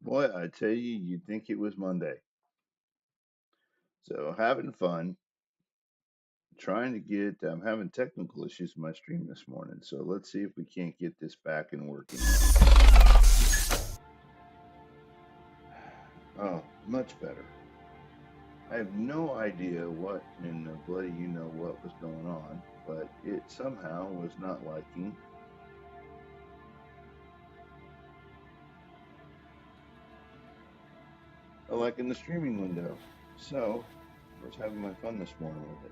Boy, I tell you, you'd think it was Monday. So having fun, trying to get, I'm having technical issues with my stream this morning. So let's see if we can't get this back and working. Oh, much better. I have no idea what in the bloody you know what was going on, but it somehow was not liking, liking the streaming window. So I was having my fun this morning with it.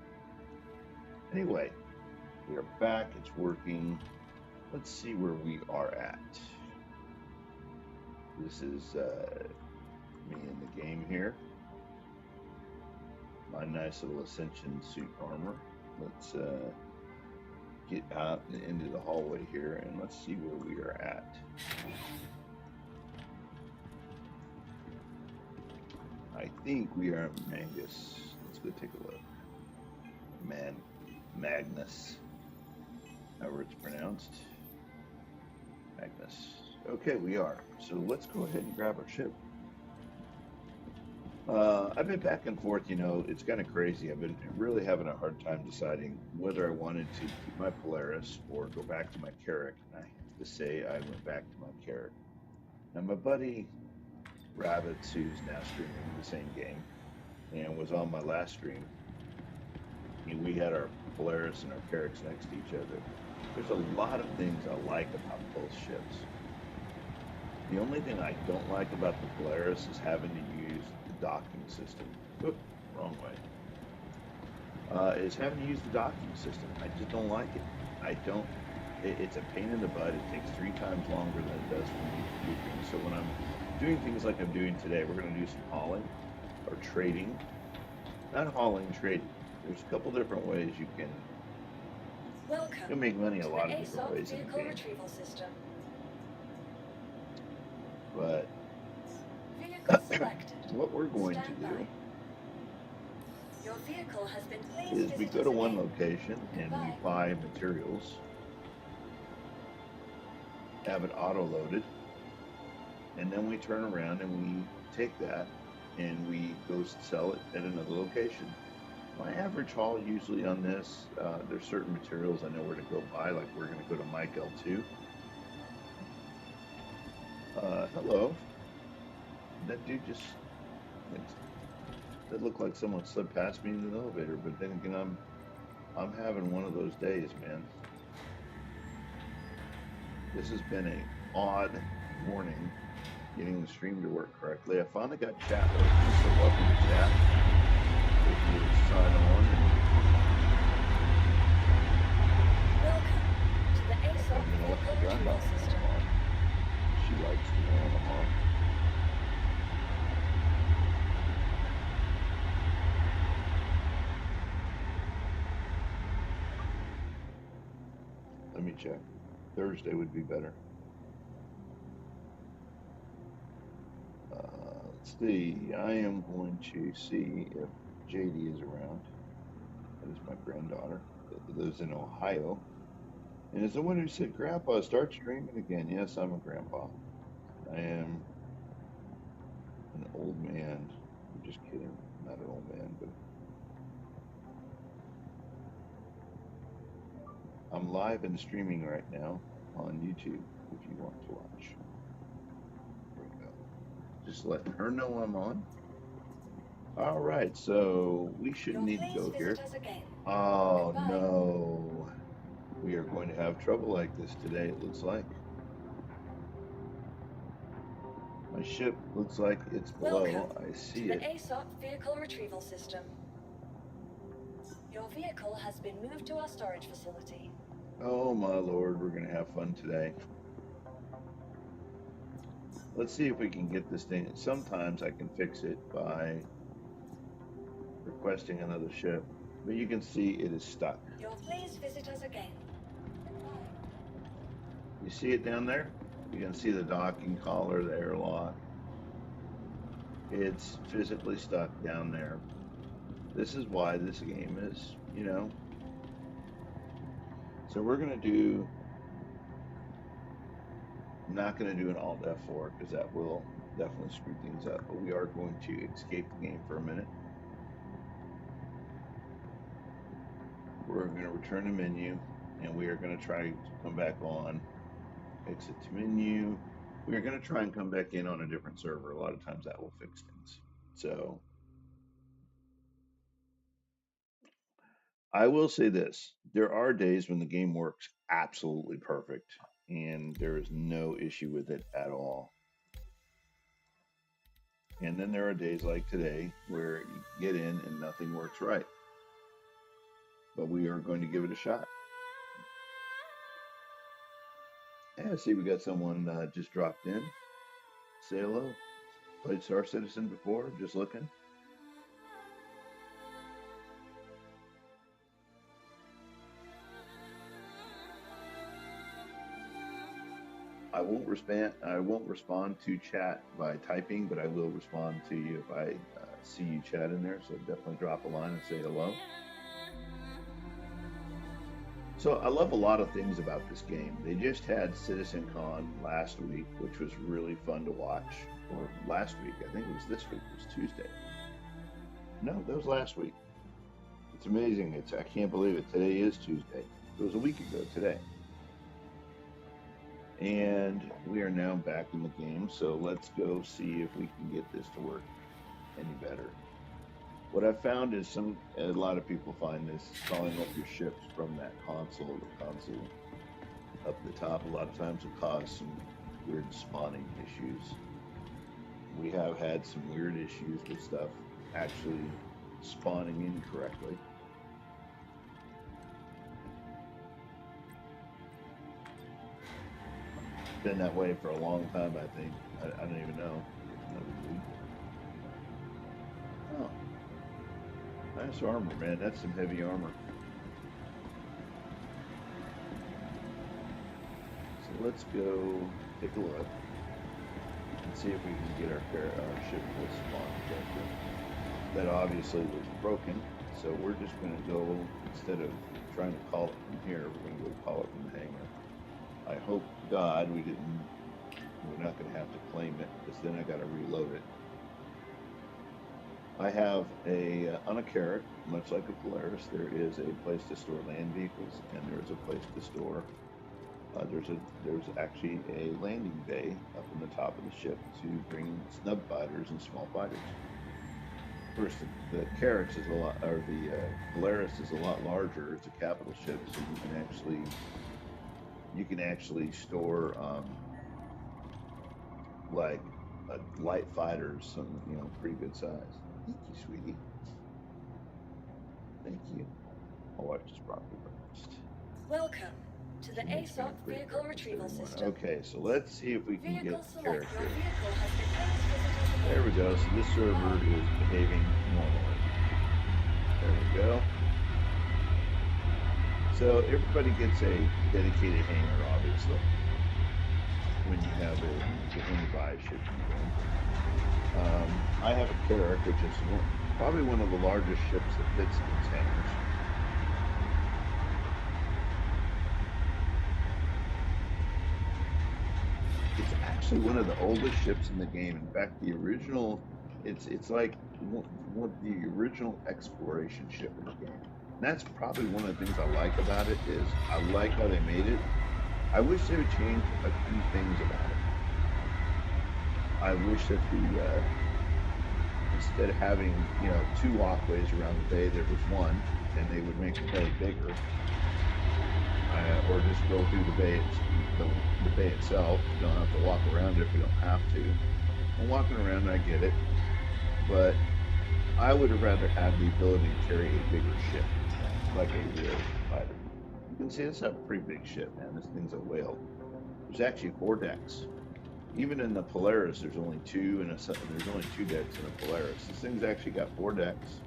Anyway, we are back. It's working. Let's see where we are at. This is me in the game here. My nice little Ascension suit armor. Let's get out and into the hallway here and let's see where we are at. I think we are at Mangus. Let's go take a look. Magnus. However it's pronounced. Magnus. Okay, we are. So let's go ahead and grab our ship. I've been back and forth, it's kind of crazy. I've been really having a hard time deciding whether I wanted to keep my Polaris or go back to my Carrack. And I have to say I went back to my Carrack. Now, my buddy Rabbits, who's now streaming the same game and was on my last stream, we had our Polaris and our Carracks next to each other. There's a lot of things I like about both ships. The only thing I don't like about the Polaris is having to use the docking system. Oop, wrong way. Is having to use the docking system. I just don't like it. It's a pain in the butt. It takes 3 times longer than it does for me to do things. So when I'm doing things like I'm doing today, we're going to do some hauling or trading. Not hauling, trading. There's a couple different ways you can make money a lot of different ways in the game. Retrieval system. But what we're going to do Your vehicle has been is we go to one location and we buy materials, have it auto-loaded, and then we turn around and we take that and we go sell it at another location. My average haul usually on this, there's certain materials I know where to go buy, like we're going to go to Mike L2. Hello. That dude just, that looked like someone slipped past me in the elevator, but then again, I'm having one of those days, man. This has been an odd morning getting the stream to work correctly. I finally got chat working, so welcome to chat. If you sign on. Welcome to the ASOP vehicle retrieval system. She likes to know I'm on. Let me check. Thursday would be better. Let's see. I am going to see if JD is around. That is my granddaughter that lives in Ohio. And is the one who said, Grandpa, start streaming again. Yes, I'm a grandpa. I am an old man. I'm just kidding. Not an old man, but I'm live and streaming right now on YouTube if you want to watch. There we go. Just letting her know I'm on. All right, so we shouldn't need to go here. Oh, no. We are going to have trouble like this today, it looks like. My ship looks like it's below. I see it. The ASOP vehicle retrieval system. Your vehicle has been moved to our storage facility. Oh my lord, we're going to have fun today. Let's see if we can get this thing. Sometimes I can fix it by requesting another ship, but you can see it is stuck. Please visit us again. You see it down there? You can see the docking collar, the airlock. It's physically stuck down there. This is why this game is, So we're going to do I'm not going to do an Alt F4 because that will definitely screw things up, but we are going to escape the game for a minute. We're going to return to menu, and we are going to try to come back on, exit to menu. We are going to try and come back in on a different server. A lot of times that will fix things. So I will say this, there are days when the game works absolutely perfect and there is no issue with it at all. And then there are days like today where you get in and nothing works right. But we are going to give it a shot. Yeah, see, we got someone just dropped in. Say hello. Played Star Citizen before, just looking. I won't respond to chat by typing, but I will respond to you if I see you chat in there. So definitely drop a line and say hello. So I love a lot of things about this game. They just had CitizenCon last week, which was really fun to watch. Or last week, I think it was this week. It was Tuesday. No, that was last week. It's amazing. I can't believe it. Today is Tuesday. It was a week ago today. And we are now back in the game. So let's go see if we can get this to work any better. What I've found is a lot of people find this calling up your ships from that console, the console up the top. A lot of times will cause some weird spawning issues. We have had some weird issues with stuff actually spawning incorrectly. Been that way for a long time, I think. I don't even know. Oh. Nice armor, man. That's some heavy armor. So let's go take a look and see if we can get our ship to spawn correctly. That obviously was broken, so we're just going to go, instead of trying to call it from here, we're going to go call it from the hangar. I hope to God we're not going to have to claim it, because then I got to reload it. I have on a Carrack, much like a Polaris, there is a place to store land vehicles, and there's a place to store. There's actually a landing bay up in the top of the ship to bring snub fighters and small fighters. First, the Carrack is a lot, or the Polaris is a lot larger. It's a capital ship, so you can actually store like light fighters, some pretty good size. Thank you, sweetie. Thank you. I'll watch this properly breakfast. Welcome to the ASOC vehicle retrieval system. Okay, so let's see if we can get character. There we go. So this server is behaving normally. There we go. So everybody gets a dedicated hangar, obviously, when you buy a ship in the game. I have a Carrack, which is probably one of the largest ships that fits in these hangars. It's actually one of the oldest ships in the game. In fact, the original, it's like one of the original exploration ship in the game. And that's probably one of the things I like about it, is I like how they made it. I wish they would change a few things about it. I wish that instead of having, two walkways around the bay, there was one, and they would make the bay bigger. Or just go through the bay itself. You don't have to walk around it if you don't have to. And walking around, I get it. But I would have rather had the ability to carry a bigger ship, like a real fighter. You can see this is a pretty big ship, man. This thing's a whale. There's actually 4 decks. Even in the Polaris, there's only 2, and there's only 2 decks in the Polaris. This thing's actually got 4 decks.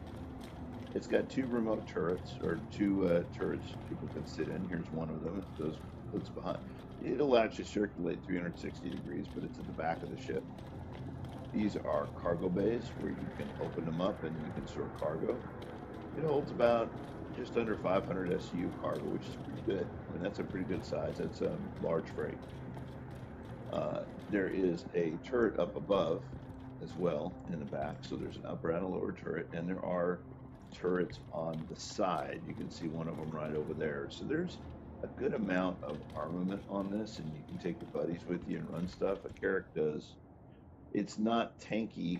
It's got 2 remote turrets, or 2 turrets people can sit in. Here's one of them. It goes behind. It'll actually circulate 360 degrees, but it's at the back of the ship. These are cargo bays where you can open them up and you can store cargo. It holds about just under 500 SU cargo, which is pretty good. I mean, that's a pretty good size. That's large freight. There is a turret up above as well in the back. So there's an upper and a lower turret, and there are turrets on the side. You can see one of them right over there. So there's a good amount of armament on this, and you can take your buddies with you and run stuff. A Carrack does. It's not tanky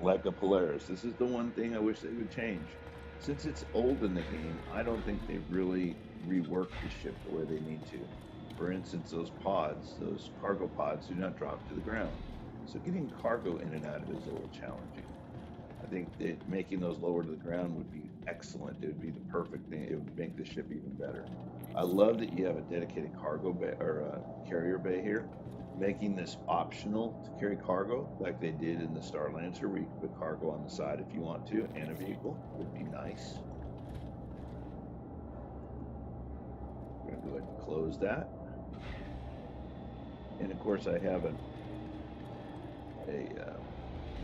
like a Polaris. This is the one thing I wish they would change. Since it's old in the game, I don't think they've really reworked the ship the way they need to. For instance, those pods, those cargo pods, do not drop to the ground. So getting cargo in and out of it is a little challenging. I think that making those lower to the ground would be excellent. It would be the perfect thing. It would make the ship even better. I love that you have a dedicated cargo bay or a carrier bay here. Making this optional to carry cargo, like they did in the Star Lancer, where you can put cargo on the side if you want to, and a vehicle, would be nice. We're going to go ahead and close that. And of course, I have a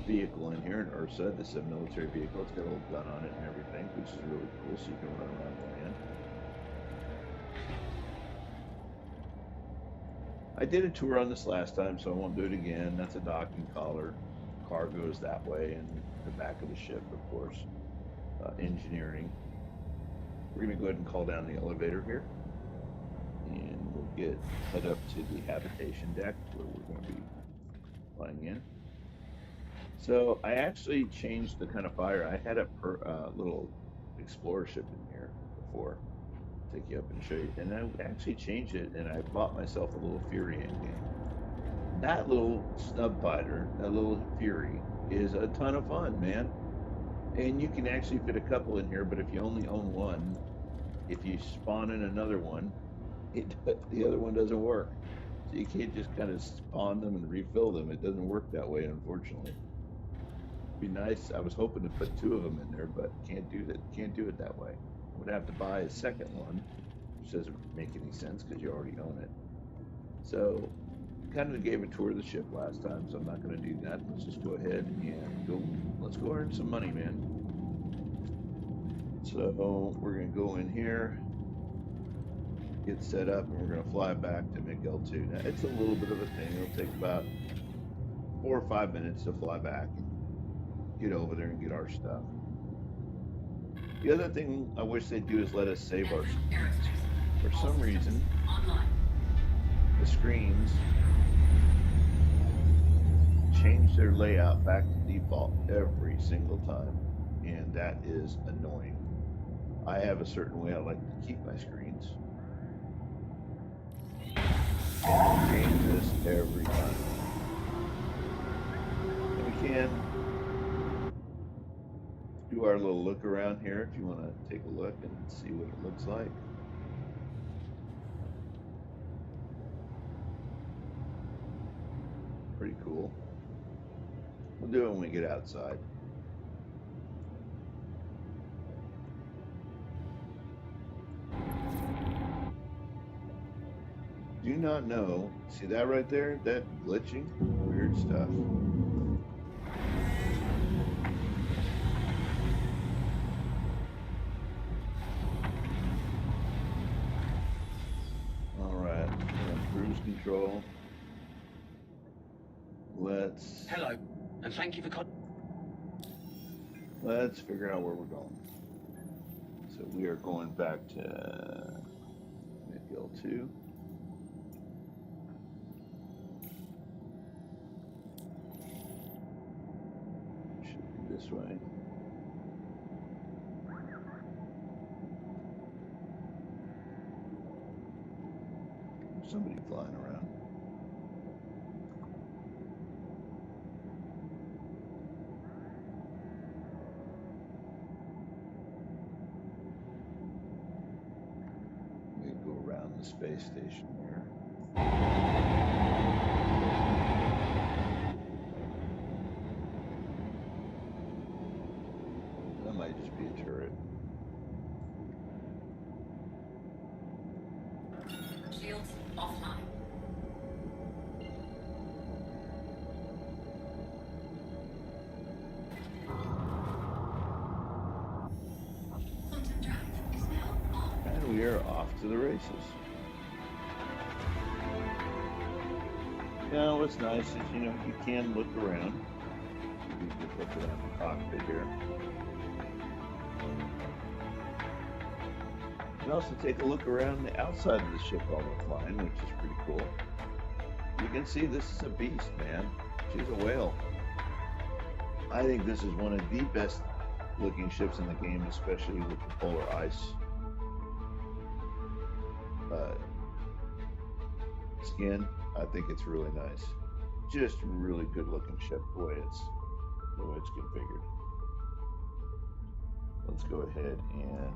vehicle in here, an Ursa. This is a military vehicle. It's got a little gun on it and everything, which is really cool, so you can run around the land. I did a tour on this last time, so I won't do it again. That's a docking collar. Cargo is that way, and the back of the ship, of course. Engineering. We're going to go ahead and call down the elevator here, and we'll head up to the habitation deck where we're going to be flying in. So I actually changed the kind of fire. I had a little explorer ship in here before. Take you up and show you. And I actually changed it, and I bought myself a little Fury in game. That little snub fighter, that little Fury, is a ton of fun, man. And you can actually fit a couple in here, but if you only own one, if you spawn in another one, the other one doesn't work. So you can't just kind of spawn them and refill them. It doesn't work that way, unfortunately. Be nice. I was hoping to put two of them in there, but can't do that. Can't do it that way. Would have to buy a second one, which doesn't make any sense because you already own it. So, kind of gave a tour of the ship last time, so I'm not going to do that. Let's just go ahead and go. Let's go earn some money, man. So we're going to go in here, get set up, and we're going to fly back to Miguel 2. Now it's a little bit of a thing. It'll take about 4 or 5 minutes to fly back and get over there and get our stuff. The other thing I wish they'd do is let us save our screens. For some reason, the screens change their layout back to default every single time, and that is annoying. I have a certain way I like to keep my screens, and they change this every time. And we can do our little look around here if you want to take a look and see what it looks like. Pretty cool. We'll do it when we get outside. Do not know. See that right there? That glitching? Weird stuff. Alright, we're on cruise control. Hello, and thank you for Let's figure out where we're going. So we are going back to Miguel 2. Should be this way. There's somebody flying around. The space station here. That might just be a turret. Shields offline. Quantum drive is now on. And we are off to the races. Now, what's nice is, you know, you can look around. You can just look around the cockpit here. You can also take a look around the outside of the ship while we're flying, which is pretty cool. You can see this is a beast, man. She's a whale. I think this is one of the best looking ships in the game, especially with the polar ice skin. I think it's really nice. Just really good looking ship the way it's configured. Let's go ahead and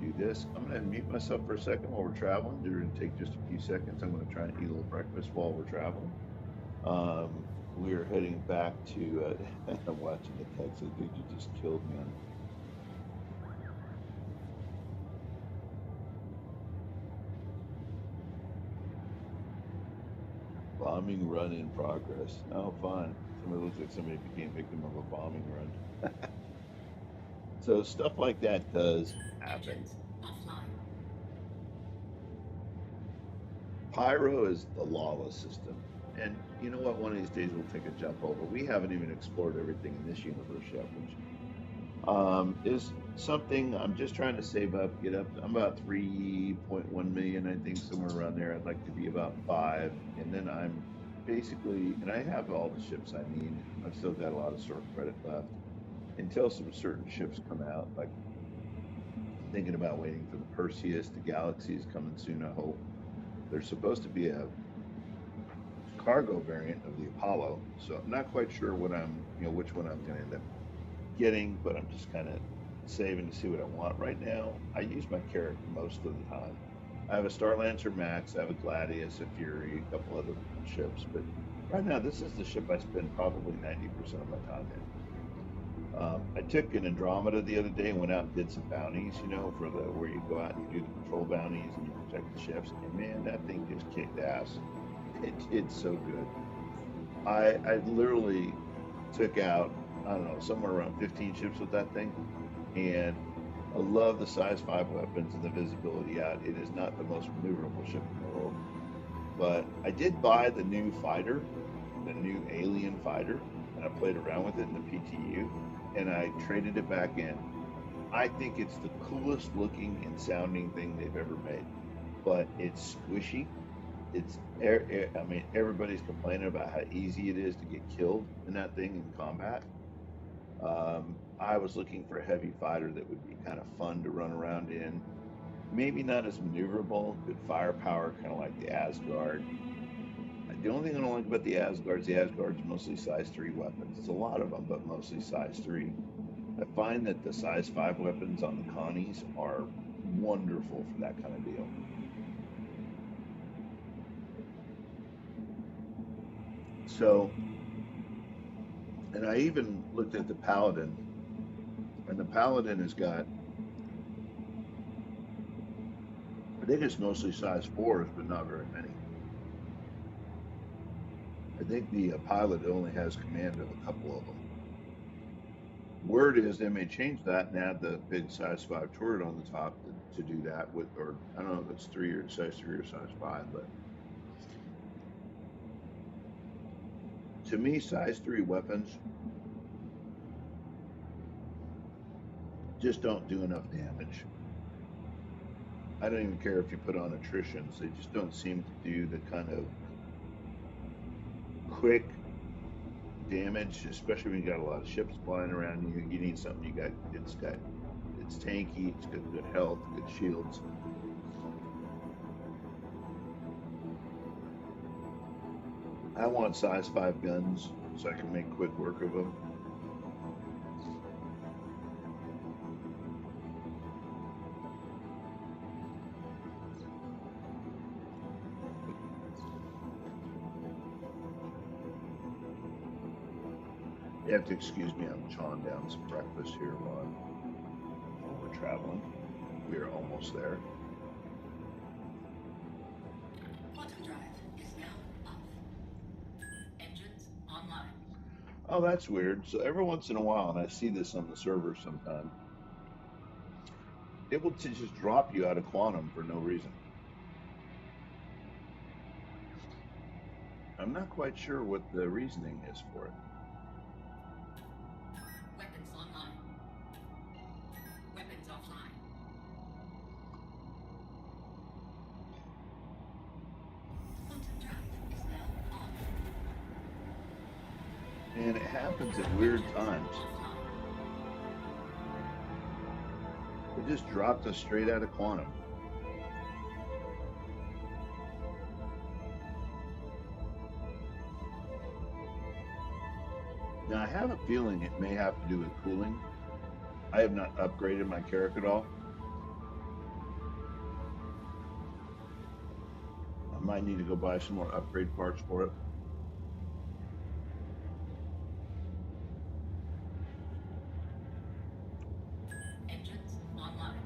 do this. I'm going to mute myself for a second while we're traveling. They're going to take just a few seconds. I'm going to try and eat a little breakfast while we're traveling. We're heading back to. I'm watching the text. Dude, you just killed me on. Bombing run in progress. Oh, fun. Somebody looks like somebody became victim of a bombing run. So stuff like that does happen. Pyro is the lawless system. And you know what? One of these days we'll take a jump over. We haven't even explored everything in this universe yet, which is something I'm just trying to save up, get up. I'm about 3.1 million, I think, somewhere around there. I'd like to be about 5. And then I'm basically, and I have all the ships I need. I've still got a lot of store credit left until some certain ships come out, like thinking about waiting for the Perseus. The Galaxy is coming soon, I hope. There's supposed to be a cargo variant of the Apollo, so I'm not quite sure what which one I'm going to end up getting, but I'm just kind of saving to see what I want. Right now, I use my Carrack most of the time. I have a Starlancer Max, I have a Gladius, a Fury, a couple other ships, but right now this is the ship I spend probably 90% of my time in. I took an Andromeda the other day and went out and did some bounties, you know, for where you go out and you do the patrol bounties and you protect the ships. And man, that thing just kicked ass. It's so good. I literally took out, I don't know, somewhere around 15 ships with that thing. And I love the size 5 weapons and the visibility out. It is not the most maneuverable ship in the world. But I did buy the new fighter, the new alien fighter, and I played around with it in the PTU. And I traded it back in. I think it's the coolest looking and sounding thing they've ever made, but it's squishy. I mean, everybody's complaining about how easy it is to get killed in that thing in combat. I was looking for a heavy fighter that would be kind of fun to run around in. Maybe not as maneuverable, good firepower, kind of like the Asgard. The only thing I don't like about the Asgard's mostly size 3 weapons. It's a lot of them, but mostly size 3. I find that the size 5 weapons on the Connies are wonderful for that kind of deal. So, and I even looked at the Paladin, and the Paladin has got, I think it's mostly size 4s, but not very many. I think the pilot only has command of a couple of them. Word is they may change that and add the big size 5 turret on the top to do that with, or I don't know if it's size 3 or size 5, but to me, size 3 weapons just don't do enough damage. I don't even care if you put on attritions. They just don't seem to do the kind of quick damage, especially when you got a lot of ships flying around you. You need something it's tanky, it's got good health, good shields. I want size 5 guns so I can make quick work of them. You have to excuse me, I'm chawing down some breakfast here while we're traveling. We are almost there. Quantum drive is now off. Engines online. Oh, that's weird. So every once in a while, and I see this on the server sometime, it will just drop you out of quantum for no reason. I'm not quite sure what the reasoning is for it. Weapons online. Weapons offline. Quantum drive is now on. And it happens at weird times. It just dropped us straight out of quantum. Now, I have a feeling it may have to do with cooling. I have not upgraded my Carrack at all. I might need to go buy some more upgrade parts for it. Engines online.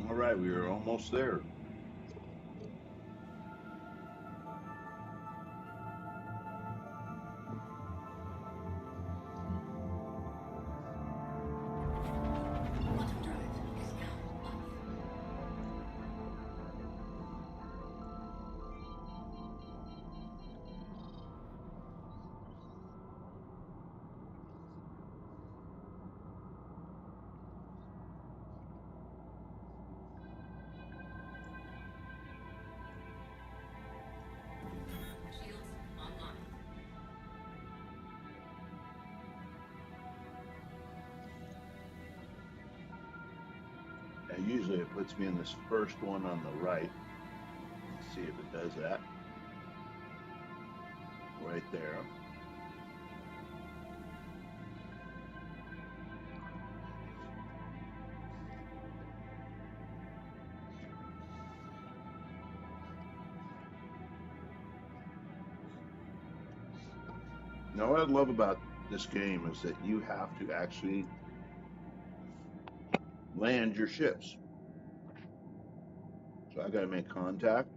All right, we are almost there. Quantum drive is now off. Shields online. Now, usually it puts me in this first one on the right. Let's see if it does that. Right there. Now, what I love about this game is that you have to actually land your ships. So I got to make contact.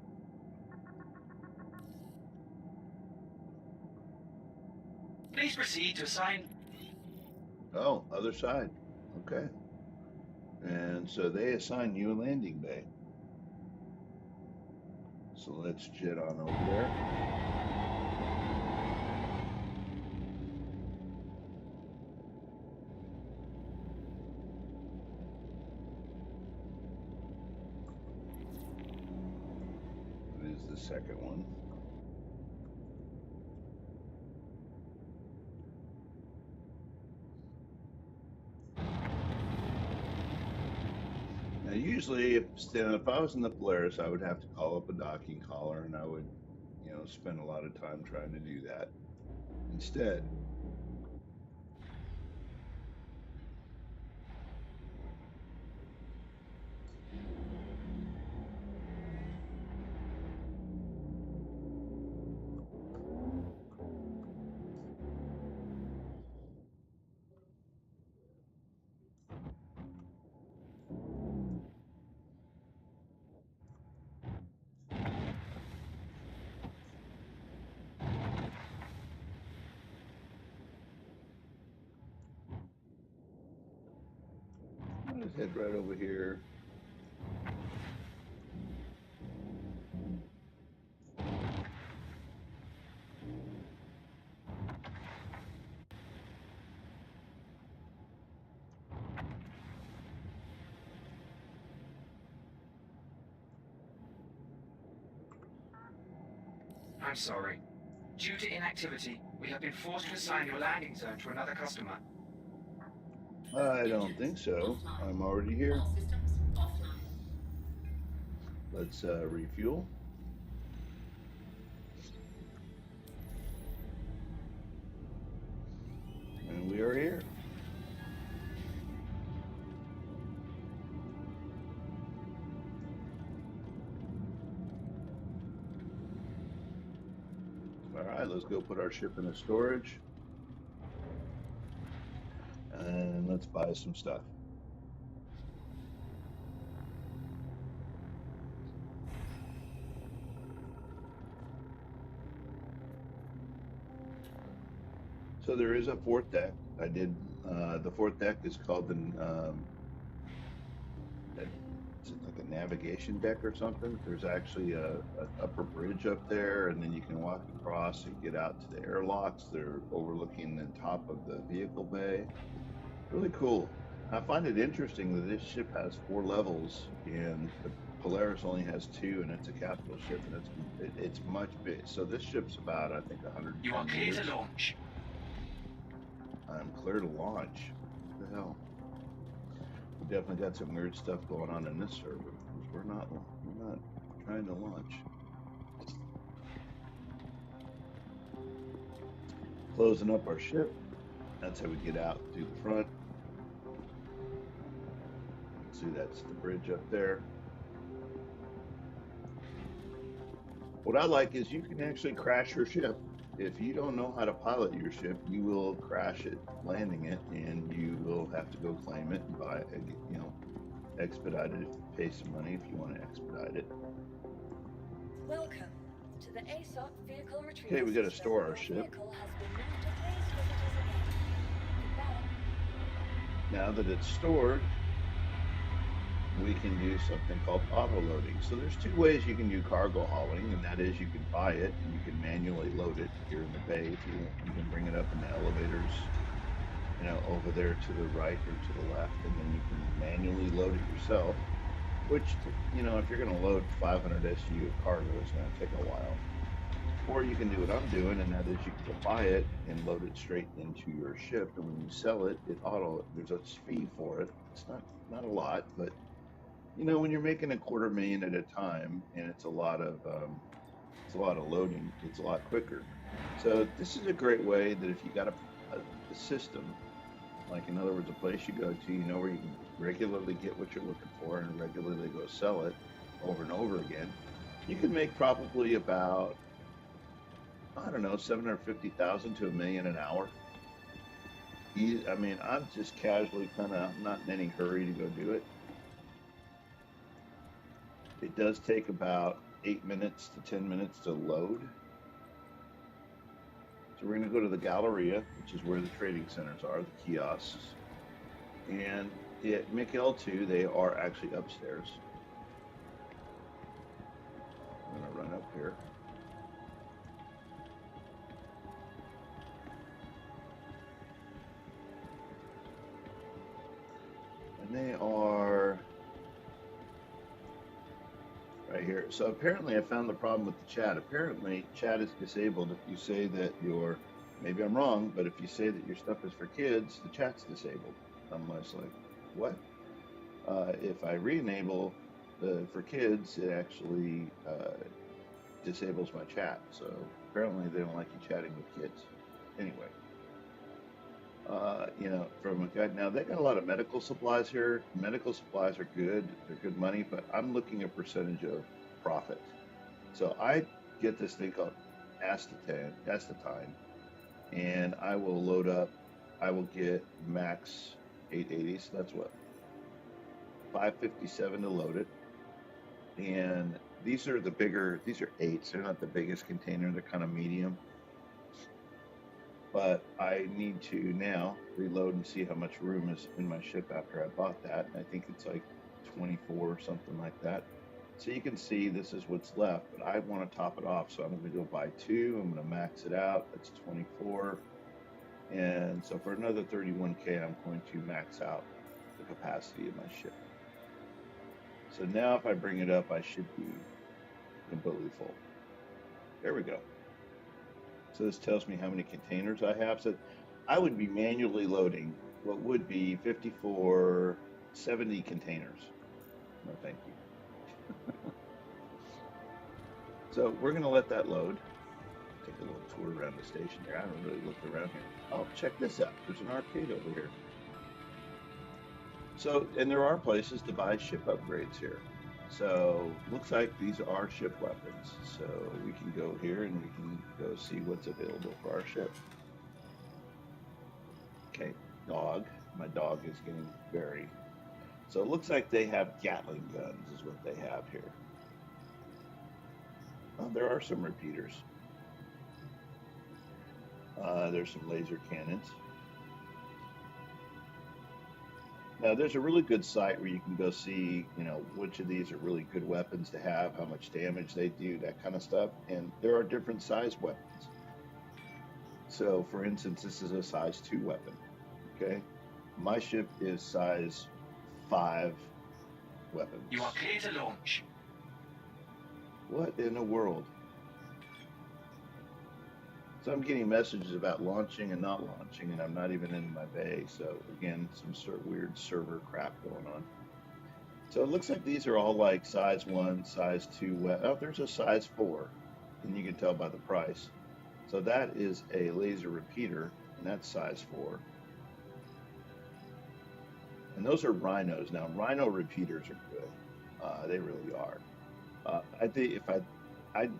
Please proceed to assign. Oh, other side. Okay. And so they assign you a landing bay. So let's jet on over there. What is the second one? Now, usually, if I was in the Polaris, I would have to call up a docking caller, and I would, spend a lot of time trying to do that. Instead, let's head right over here. I'm sorry. Due to inactivity, we have been forced to assign your landing zone to another customer. I don't think so. I'm already here. All systems offline. Let's refuel. And we are here. All right, let's go put our ship into storage. And let's buy some stuff. So there is a fourth deck. I did, the fourth deck is called is it like a navigation deck or something? There's actually a upper bridge up there, and then you can walk across and get out to the airlocks. They're overlooking the top of the vehicle bay. Really cool. I find it interesting that this ship has 4 levels, and the Polaris only has 2, and it's a capital ship, and it's much big. So this ship's about, I think, You are 110 clear meters. to launch. I'm clear to launch. What the hell? We definitely got some weird stuff going on in this server, because we're not trying to launch. Closing up our ship. That's how we get out through the front. See, that's the bridge up there. What I like is you can actually crash your ship. If you don't know how to pilot your ship, you will crash it landing it, and you will have to go claim it and buy it, expedite it, pay some money if you want to expedite it. Welcome to the ASOC vehicle retrieval Okay, we got to system. store our Your ship. vehicle has been moved to place visitors again. Goodbye. Now that it's stored, we can do something called auto loading. So there's 2 ways you can do cargo hauling, and that is you can buy it and you can manually load it here in the bay if you want. You can bring it up in the elevators, over there to the right or to the left, and then you can manually load it yourself, which, if you're going to load 500 SU of cargo, it's going to take a while. Or you can do what I'm doing, and that is you can buy it and load it straight into your ship, and when you sell it, there's a fee for it. It's not a lot, but when you're making $250,000 at a time, and it's a lot of loading, it's a lot quicker. So this is a great way that if you got a system, like in other words, a place you go to, where you can regularly get what you're looking for and regularly go sell it over and over again, you can make probably about, I don't know, 750,000 to $1 million an hour. I mean, I'm just casually not in any hurry to go do it. It does take about 8 minutes to 10 minutes to load. So we're going to go to the Galleria, which is where the trading centers are, the kiosks. And at McL2, they are actually upstairs. I'm going to run up here. And they are right here. So apparently I found the problem with the chat. Apparently chat is disabled if you say that maybe I'm wrong, but if you say that your stuff is for kids, the chat's disabled. I'm just like, what? If I re-enable for kids, it actually disables my chat. So apparently they don't like you chatting with kids. Anyway, from a guy, now they got a lot of medical supplies here. Medical supplies are good. They're good money, but I'm looking at percentage of profit. So I get this thing called Astatine, and I will load up, I will get max 880. So that's what, 557 to load it. And these are 8s. They're not the biggest container. They're kind of medium. But I need to now reload and see how much room is in my ship after I bought that. And I think it's like 24 or something like that. So you can see this is what's left, but I want to top it off. So I'm going to go buy 2. I'm going to max it out. That's 24. And so for another 31K, I'm going to max out the capacity of my ship. So now if I bring it up, I should be completely full. There we go. So this tells me how many containers I have. So I would be manually loading what would be 70 containers. No, thank you. So we're going to let that load. Take a little tour around the station here. I haven't really looked around here. Oh, check this out. There's an arcade over here. So, and there are places to buy ship upgrades here. So looks like these are ship weapons. So we can go here and we can go see what's available for our ship. Okay, dog. My dog is getting very. So it looks like they have Gatling guns, is what they have here. There are some repeaters. There's some laser cannons. Now, there's a really good site where you can go see, which of these are really good weapons to have, how much damage they do, that kind of stuff. And there are different size weapons. So, for instance, this is a size 2 weapon. Okay. My ship is size 5 weapons. You are clear to launch. What in the world? So I'm getting messages about launching and not launching, and I'm not even in my bay. So again, some sort of weird server crap going on. So it looks like these are all like size 1, size 2. Oh, there's a size 4, and you can tell by the price. So that is a laser repeater, and that's size 4. And those are rhinos. Now, rhino repeaters are good. They really are. I think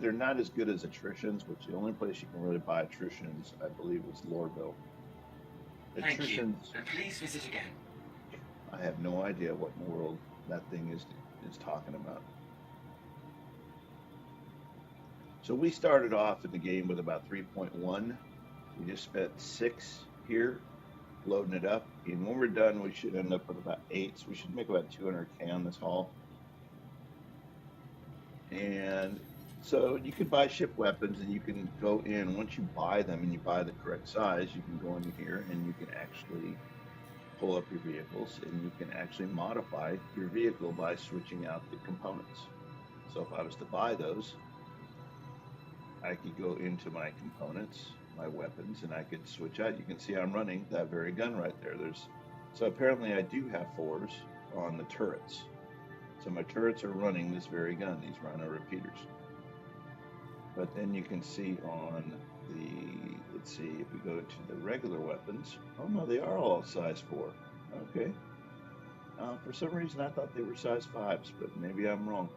they're not as good as attritions, which the only place you can really buy attritions, I believe, is Lorville. Thank you, Attritions, and please visit again. I have no idea what in the world that thing is talking about. So we started off in the game with about 3.1. We just spent 6 here loading it up, and when we're done, we should end up with about 8. So we should make about 200K on this haul. And so you can buy ship weapons, and you can go in once you buy them and you buy the correct size. You can go in here and you can actually pull up your vehicles, and you can actually modify your vehicle by switching out the components. So if I was to buy those, I could go into my components, my weapons, and I could switch out. You can see I'm running that very gun right there. So apparently I do have 4s on the turrets. So my turrets are running this very gun, these rhino repeaters. But then you can see on let's see, if we go to the regular weapons, oh no, they are all size 4. Okay. For some reason I thought they were size 5s, but maybe I'm wrong.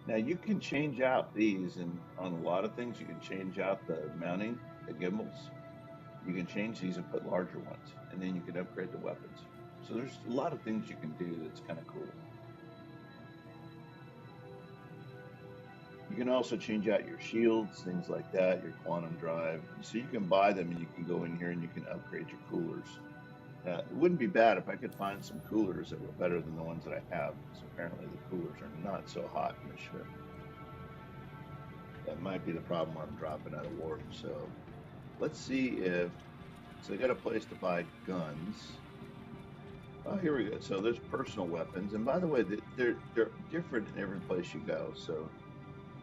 Now you can change out these, and on a lot of things you can change out the mounting, the gimbals. You can change these and put larger ones, and then you can upgrade the weapons. So there's a lot of things you can do that's kind of cool. You can also change out your shields, things like that, your quantum drive. So you can buy them, and you can go in here and you can upgrade your coolers. It wouldn't be bad if I could find some coolers that were better than the ones that I have, because apparently the coolers are not so hot in the ship. That might be the problem where I'm dropping out of warp. So let's see if, so I got a place to buy guns. Oh, here we go. So there's personal weapons. And by the way, they're different in every place you go. So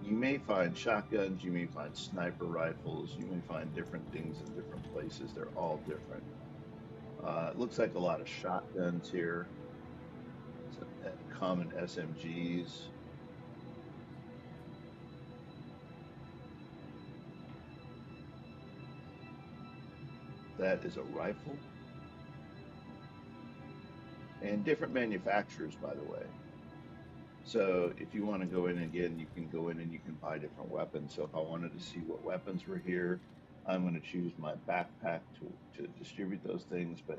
you may find shotguns, you may find sniper rifles, you may find different things in different places. They're all different. It looks like a lot of shotguns here. Some common SMGs. That is a rifle. And different manufacturers, by the way. So if you want to go in again, you can go in and you can buy different weapons. So if I wanted to see what weapons were here, I'm going to choose my backpack to distribute those things. But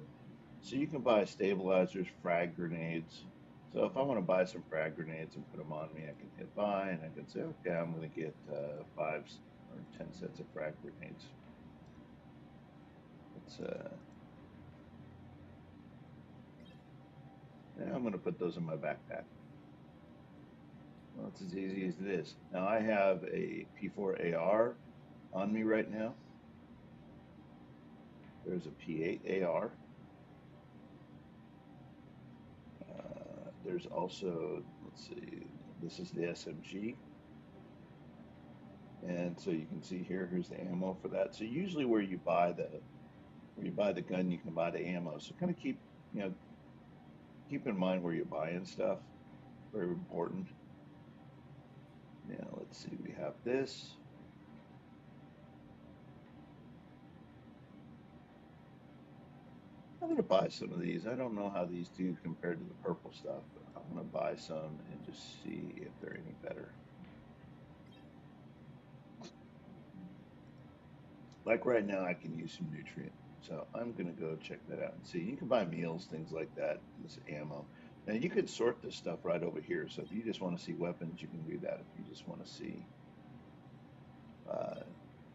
so you can buy stabilizers, frag grenades. So if I want to buy some frag grenades and put them on me, I can hit buy, and I can say, okay, I'm going to get 5 or 10 sets of frag grenades. And I'm going to put those in my backpack. Well, it's as easy as this. Now I have a P4 AR on me right now. There's a P8 AR. There's also, let's see, this is the SMG. And so you can see here, here's the ammo for that. So usually where you buy the gun, you can buy the ammo. So kind of keep in mind where you're buying stuff. Very important. Now let's see, we have this. I'm gonna buy some of these. I don't know how these do compared to the purple stuff, but I'm gonna buy some and just see if they're any better. Like right now, I can use some nutrient. So I'm gonna go check that out and see. You can buy meals, things like that, this ammo. Now you can sort this stuff right over here. So if you just want to see weapons, you can do that. If you just want to see uh,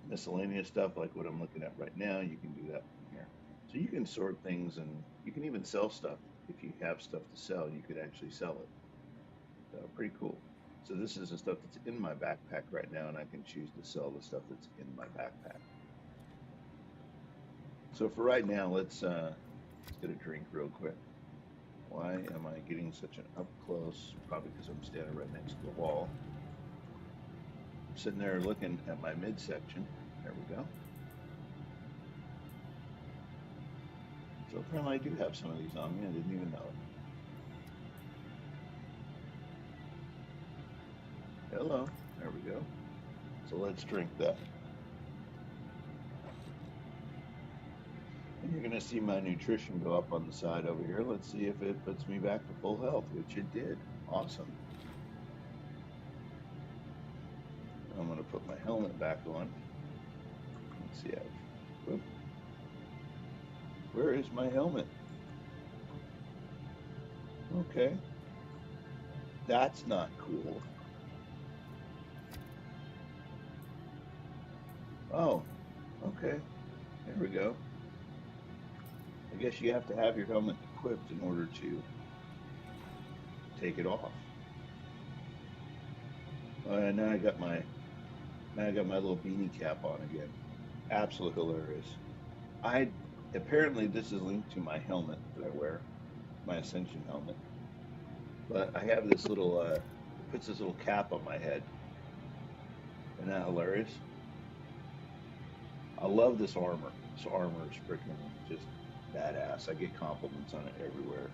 miscellaneous stuff like what I'm looking at right now, you can do that from here. So you can sort things and you can even sell stuff. If you have stuff to sell, you could actually sell it. So pretty cool. So this is the stuff that's in my backpack right now, and I can choose to sell the stuff that's in my backpack. So for right now, let's get a drink real quick. Why am I getting such an up close? Probably because I'm standing right next to the wall. I'm sitting there looking at my midsection. There we go. So apparently I do have some of these on me. I didn't even know it. Hello. There we go. So let's drink that. And you're going to see my nutrition go up on the side over here. Let's see if it puts me back to full health, which it did. Awesome. I'm going to put my helmet back on. Let's see. Whoop. Where is my helmet? Okay. That's not cool. Oh, okay. There we go. I guess you have to have your helmet equipped in order to take it off. And now I got my little beanie cap on again. Absolutely hilarious. I apparently this is linked to my helmet that I wear, my Ascension helmet. But I have this little it puts this little cap on my head. Isn't that hilarious? I love this armor. This armor is freaking just badass. I get compliments on it everywhere.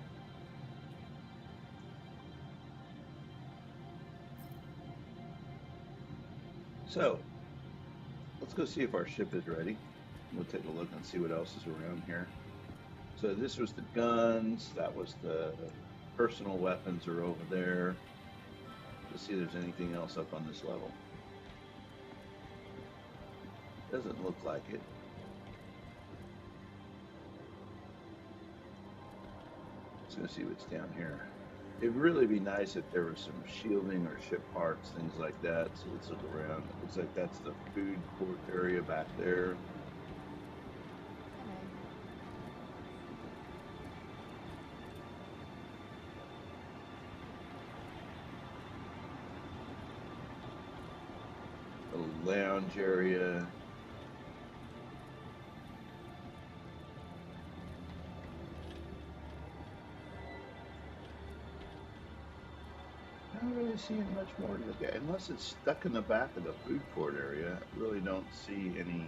So let's go see if our ship is ready. We'll take a look and see what else is around here. So this was the guns. That was the personal weapons are over there. Let's see if there's anything else up on this level. Doesn't look like it. Let's go see what's down here. It'd really be nice if there was some shielding or ship parts, things like that. So let's look around. It looks like that's the food court area back there. A lounge area. Not really seeing much more to look at, unless it's stuck in the back of the food court area. I really don't see any,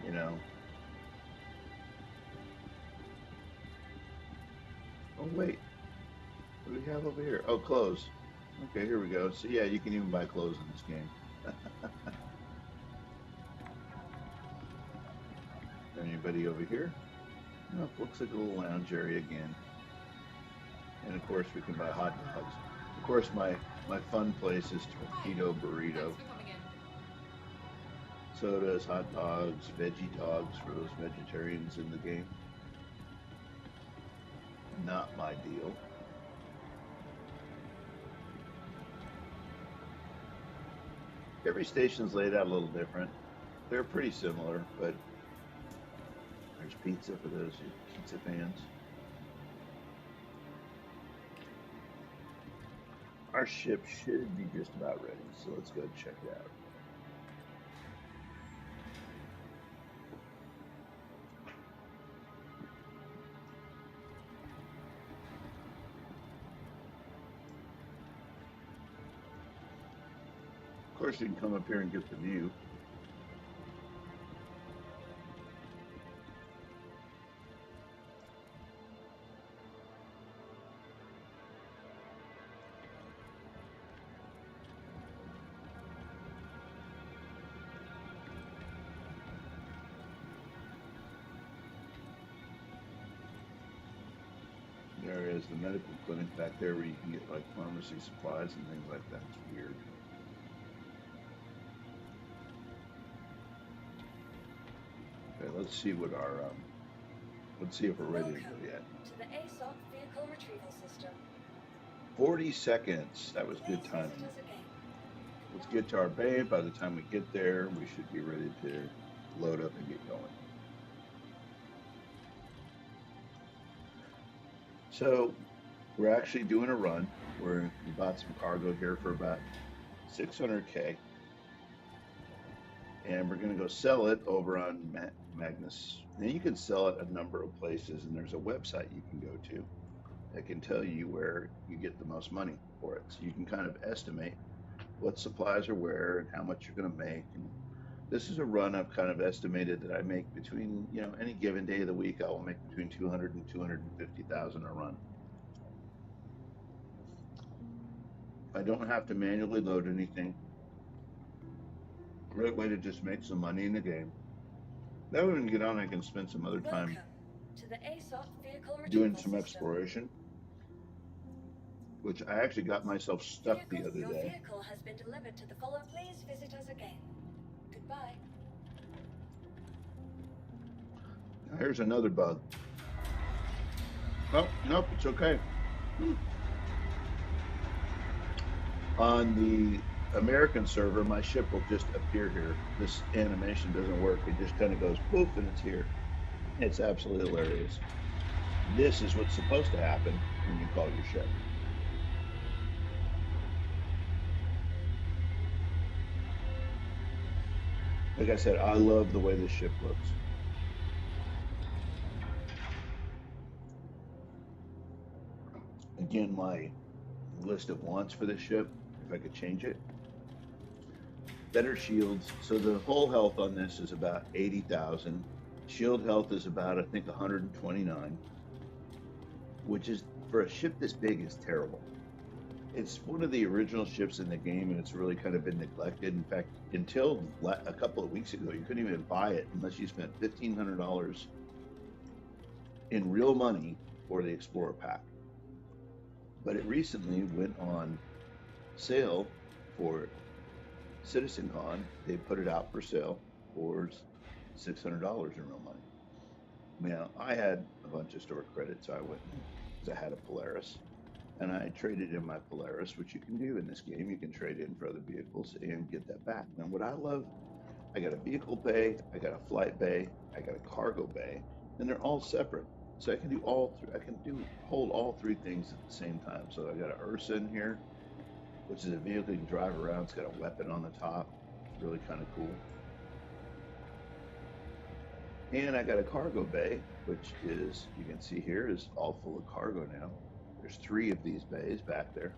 you know. Oh wait, what do we have over here? Oh, clothes. Okay, here we go. So yeah, you can even buy clothes in this game. Anybody over here? No, looks like a little lounge area again. And of course, we can buy hot dogs. Of course, my fun place is Torpedo Burrito. Sodas, hot dogs, veggie dogs for those vegetarians in the game. Not my deal. Every station's laid out a little different. They're pretty similar, but there's pizza for those pizza fans. Our ship should be just about ready, so let's go check it out. Of course, you can come up here and get the view. is the medical clinic back there where you can get like pharmacy supplies and things like that. It's weird. Okay, let's see what our let's see if we're ready to go Welcome yet. to the ASOC vehicle retrieval system. 40 seconds. That was Please good visit timing. us again. Let's get to our bay. By the time we get there, we should be ready to load up and get going. So we're actually doing a run. We bought some cargo here for about 600K, and we're going to go sell it over on Magnus. Now you can sell it a number of places, and there's a website you can go to that can tell you where you get the most money for it. So you can kind of estimate what supplies are where and how much you're going to make. And this is a run I've kind of estimated that I make between, any given day of the week, I will make between 200 and 250,000 a run. I don't have to manually load anything. Great way to just make some money in the game. Then when we get on, I can spend some other time Welcome to the ASOC vehicle doing retrieval some system. exploration, which I actually got myself stuck the other Your day. vehicle has been delivered to the follow. Please visit us again. Goodbye. Now, here's another bug. Oh, nope, it's okay. On the American server, my ship will just appear here. This animation doesn't work. It just kind of goes poof and it's here. It's absolutely hilarious. This is what's supposed to happen when you call your ship. Like I said, I love the way this ship looks. Again, my list of wants for this ship, if I could change it. Better shields. So the hull health on this is about 80,000. Shield health is about, I think, 129, which is, for a ship this big, is terrible. It's one of the original ships in the game, and it's really kind of been neglected. In fact, until a couple of weeks ago, you couldn't even buy it unless you spent $1,500 in real money for the Explorer pack. But it recently went on sale for CitizenCon. They put it out for sale for $600 in real money. Now, I had a bunch of store credit, so I went because I had a Polaris. And I traded in my Polaris, which you can do in this game. You can trade in for other vehicles and get that back. Now, what I love, I got a vehicle bay, I got a flight bay, I got a cargo bay, and they're all separate. So I can do hold all three things at the same time. So I got an Ursa in here, which is a vehicle you can drive around. It's got a weapon on the top. It's really kind of cool. And I got a cargo bay, which is, you can see here, is all full of cargo now. There's 3 of these bays back there.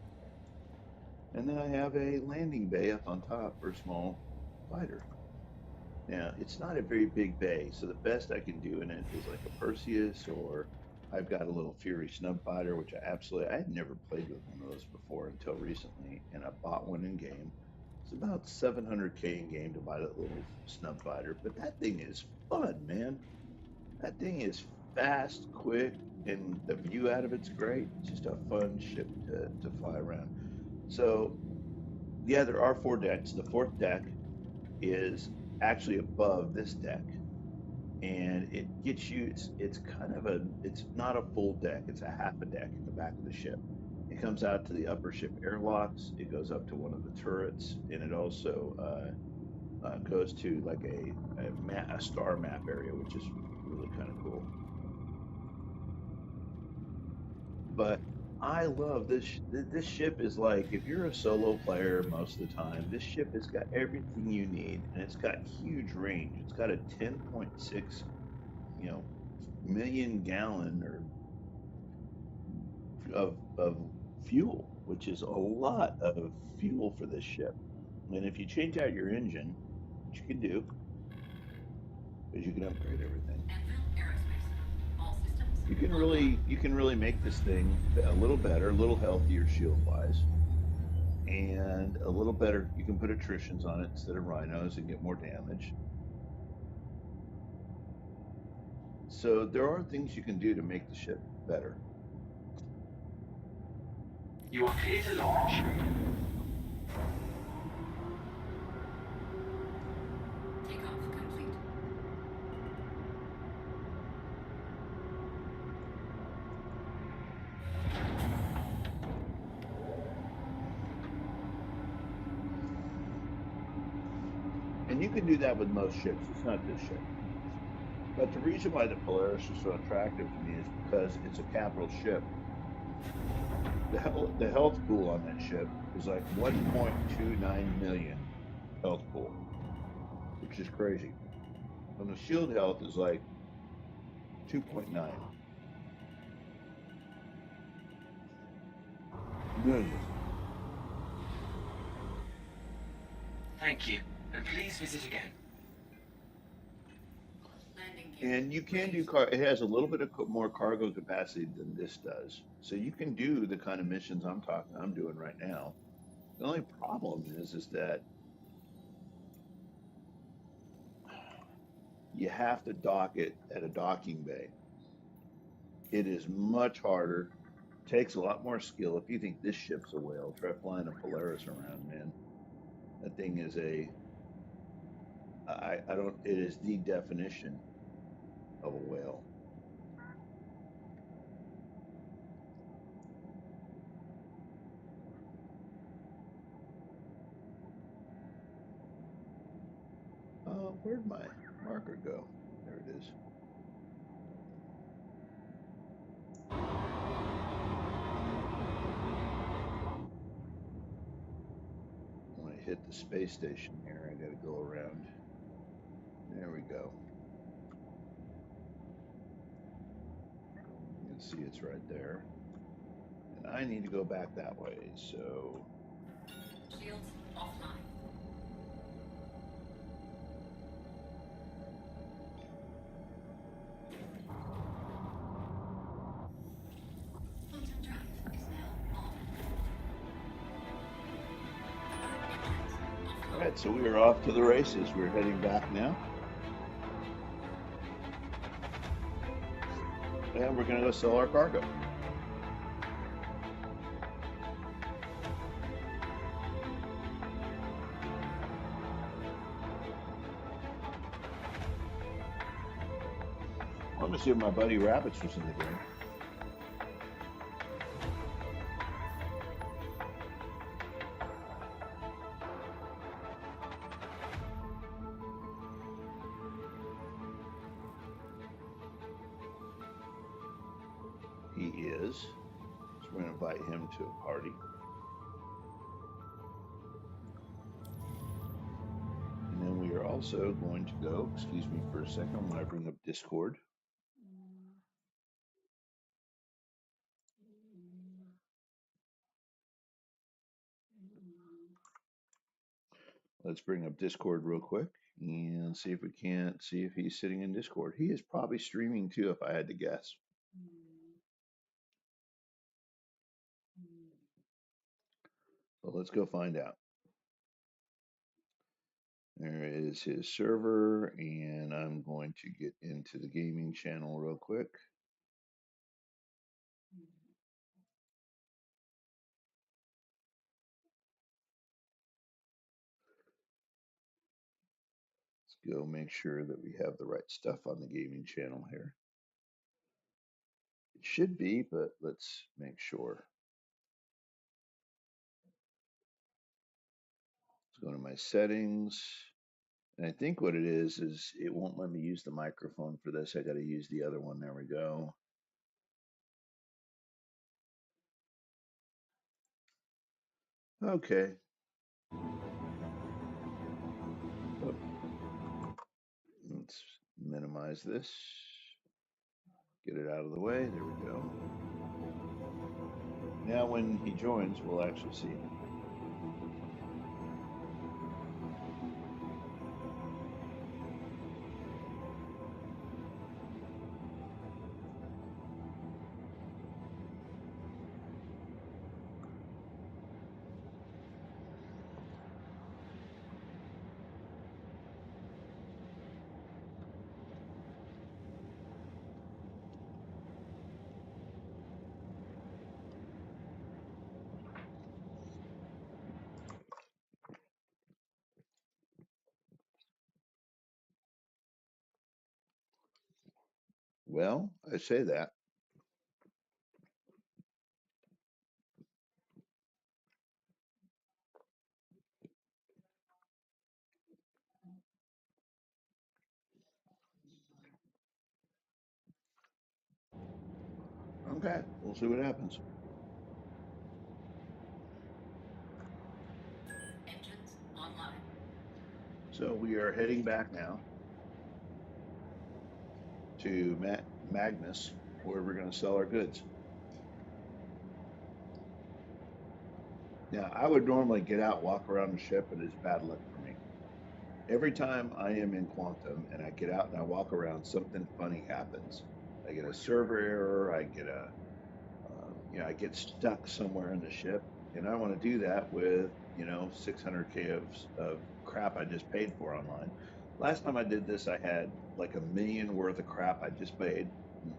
And then I have a landing bay up on top for a small fighter. Now, it's not a very big bay, so the best I can do in it is like a Perseus, or I've got a little Fury snub fighter, which I had never played with one of those before until recently, and I bought one in game. It's about 700K in game to buy that little snub fighter, but that thing is fun, man. That thing is fast, quick, and the view out of it's great. It's just a fun ship to fly around. So, yeah, there are 4 decks. The 4th deck is actually above this deck, and it gets you. It's kind of it's not a full deck. It's a half a deck in the back of the ship. It comes out to the upper ship airlocks. It goes up to one of the turrets, and it also goes to like a star map area, which is really kind of cool. But I love this. This ship is like, if you're a solo player most of the time, this ship has got everything you need, and it's got huge range. It's got a 10.6, million gallon of fuel, which is a lot of fuel for this ship. And if you change out your engine, which you can do, because you can upgrade everything, you can really make this thing a little better, a little healthier shield wise, and a little better. You can put attritions on it instead of rhinos and get more damage. So there are things you can do to make the ship better. You are clear to launch. Takeoff complete. And you can do that with most ships. It's not this ship. But the reason why the Polaris is so attractive to me is because it's a capital ship. The health pool on that ship is like 1.29 million health pool, which is crazy. And the shield health is like 2.9 million. Thank you, and please visit again. Landing gear. And you can do Ready. it has a little bit of more cargo capacity than this does. So you can do the kind of missions I'm doing right now. The only problem is that you have to dock it at a docking bay. It is much harder, takes a lot more skill. If you think this ship's a whale, try flying a Polaris around, man. That thing is I don't, it is the definition of a whale. Where'd my marker go? There it is. When I hit the space station here, I got to go around. There we go. You can see it's right there. And I need to go back that way, so Shields offline. Quantum drive is now on. all right, so we are off to the races. We're heading back now. And we're going to go sell our cargo. I'm going to see if my buddy Rabbits was in the game. He is. So we're going to invite him to a party. And then we are also going to go, excuse me for a second, when I bring up Discord. Let's bring up Discord real quick and see if we can't see if he's sitting in Discord. He is probably streaming too, if I had to guess. So let's go find out. There is his server, and I'm going to get into the gaming channel real quick. Let's go make sure that we have the right stuff on the gaming channel here. It should be, but let's make sure. Let's go to my settings. And I think what it is it won't let me use the microphone for this. I got to use the other one. There we go. Okay. Oh, let's minimize this. Get it out of the way. There we go. Now when he joins, we'll actually see him. Well, I say that. Okay, we'll see what happens. Engines online. So we are heading back now to Magnus, where we're going to sell our goods. Now, I would normally get out, walk around the ship, but it's bad luck for me. Every time I am in Quantum and I get out and I walk around, something funny happens. I get a server error. I get stuck somewhere in the ship, and I want to do that with 600K of crap I just paid for online. Last time I did this, I had like $1 million worth of crap I just paid,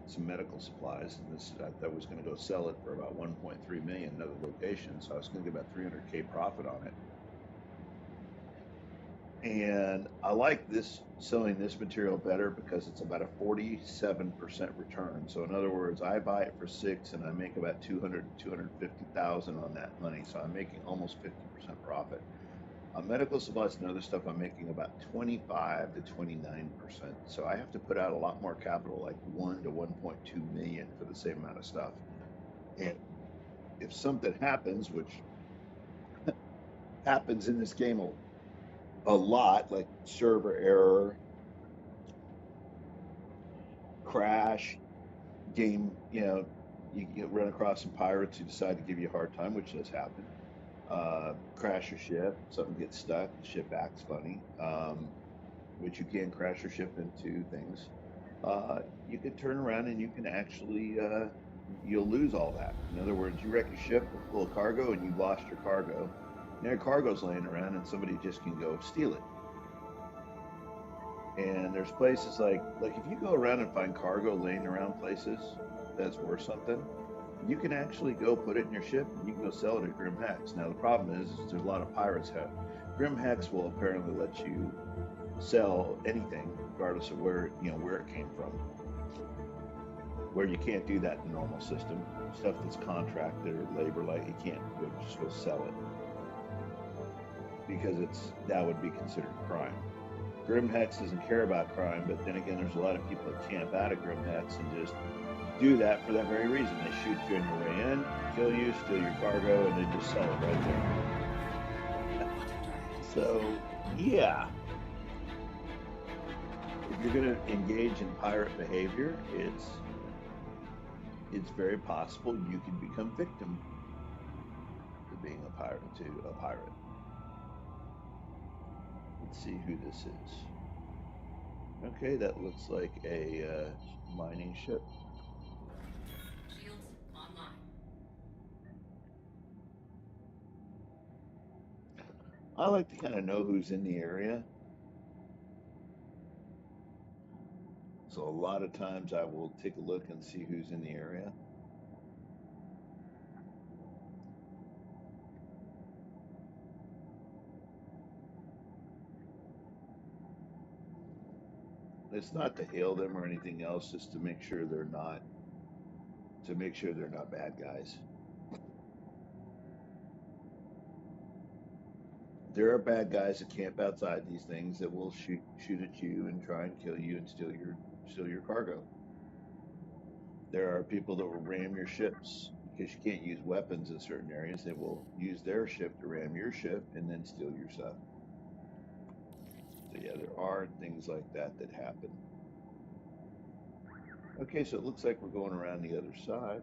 some medical supplies, and this I was going to go sell it for about 1.3 million in other locations, so I was going to get about 300K profit on it. And I like this selling this material better because it's about a 47% return. So in other words, I buy it for 6 and I make about 250,000 on that money. So I'm making almost 50% profit. On medical supplies and other stuff, I'm making about 25 to 29%. So I have to put out a lot more capital, like 1 to 1.2 million for the same amount of stuff. And if something happens, which happens in this game a lot, like server error, crash, game, you get run across some pirates who decide to give you a hard time, which does happen. Crash your ship, something gets stuck, the ship acts funny, which you can crash your ship into things. You can turn around and you can actually, you'll lose all that. In other words, you wreck your ship full of cargo and you've lost your cargo. Now your cargo's laying around and somebody just can go steal it. And there's places like if you go around and find cargo laying around places that's worth something, you can actually go put it in your ship and you can go sell it at Grim Hex. Now the problem is there's a lot of pirates have Grim Hex will apparently let you sell anything regardless of where it came from. Where you can't do that in the normal system. Stuff that's contracted or labor, like you can't just go sell it. Because that would be considered a crime. Grim Hex doesn't care about crime, but then again, there's a lot of people that camp out of Grim Hex and just do that for that very reason. They shoot you on your way in, kill you, steal your cargo, and they just sell it right there. So, yeah. If you're going to engage in pirate behavior, it's very possible you can become victim to being a pirate. Let's see who this is. Okay, that looks like a mining ship. Shields online. I like to kind of know who's in the area. So a lot of times I will take a look and see who's in the area. It's not to hail them or anything else, just to make sure they're not bad guys. There are bad guys that camp outside these things that will shoot at you and try and kill you and steal your cargo. There are people that will ram your ships because you can't use weapons in certain areas. They will use their ship to ram your ship and then steal your stuff. So yeah, there are things like that happen. Okay, so it looks like we're going around the other side.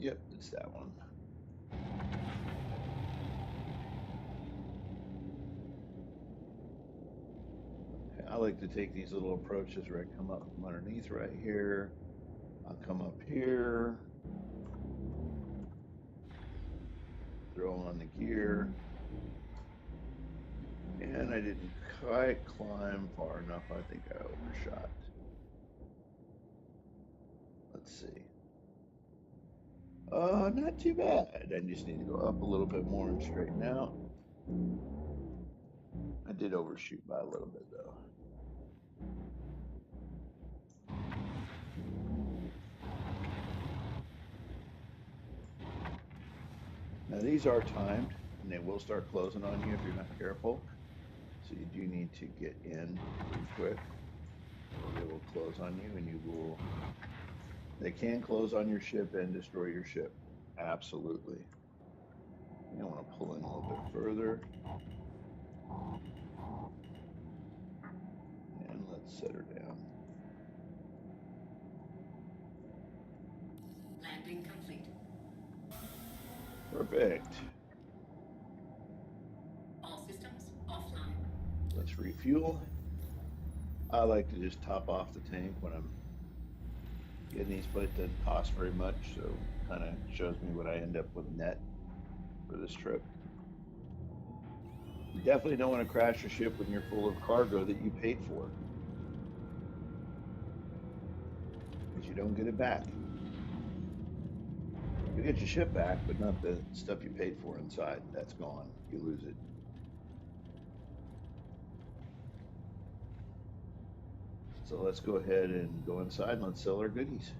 Yep, it's that one. Okay, I like to take these little approaches where I come up from underneath right here. I'll come up here, throw on the gear, and I didn't quite climb far enough. I think I overshot. Let's see. Not too bad. I just need to go up a little bit more and straighten out. I did overshoot by a little bit though. Now these are timed and they will start closing on you if you're not careful. So you do need to get in pretty quick or they will close on you and you will, they can close on your ship and destroy your ship. Absolutely. You want to pull in a little bit further. And let's set her down. Landing complete. Perfect. All systems offline. Let's refuel. I like to just top off the tank when I'm getting these, but it doesn't cost very much, so kind of shows me what I end up with net for this trip. You definitely don't want to crash your ship when you're full of cargo that you paid for, because you don't get it back. You get your ship back, but not the stuff you paid for inside. That's gone. You lose it. So let's go ahead and go inside and let's sell our goodies.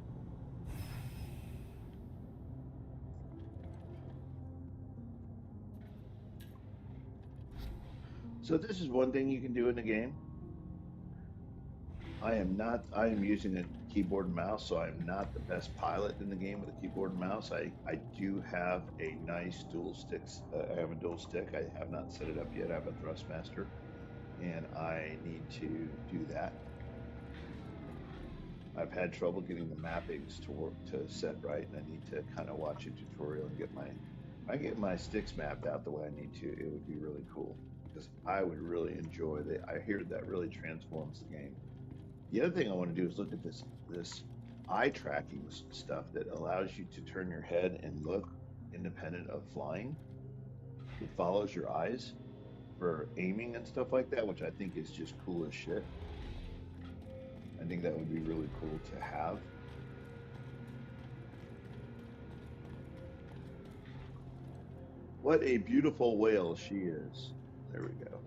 So this is one thing you can do in the game. I am using a keyboard and mouse, so I'm not the best pilot in the game with a keyboard and mouse. I do have a nice dual sticks. I have a dual stick. I have not set it up yet. I have a Thrustmaster, and I need to do that. I've had trouble getting the mappings to work to set right, and I need to kind of watch a tutorial and get my, if I get my sticks mapped out the way I need to, it would be really cool. Because I would really enjoy that. I hear that really transforms the game. The other thing I want to do is look at this eye tracking stuff that allows you to turn your head and look independent of flying. It follows your eyes for aiming and stuff like that, which I think is just cool as shit. I think that would be really cool to have. What a beautiful whale she is. There we go.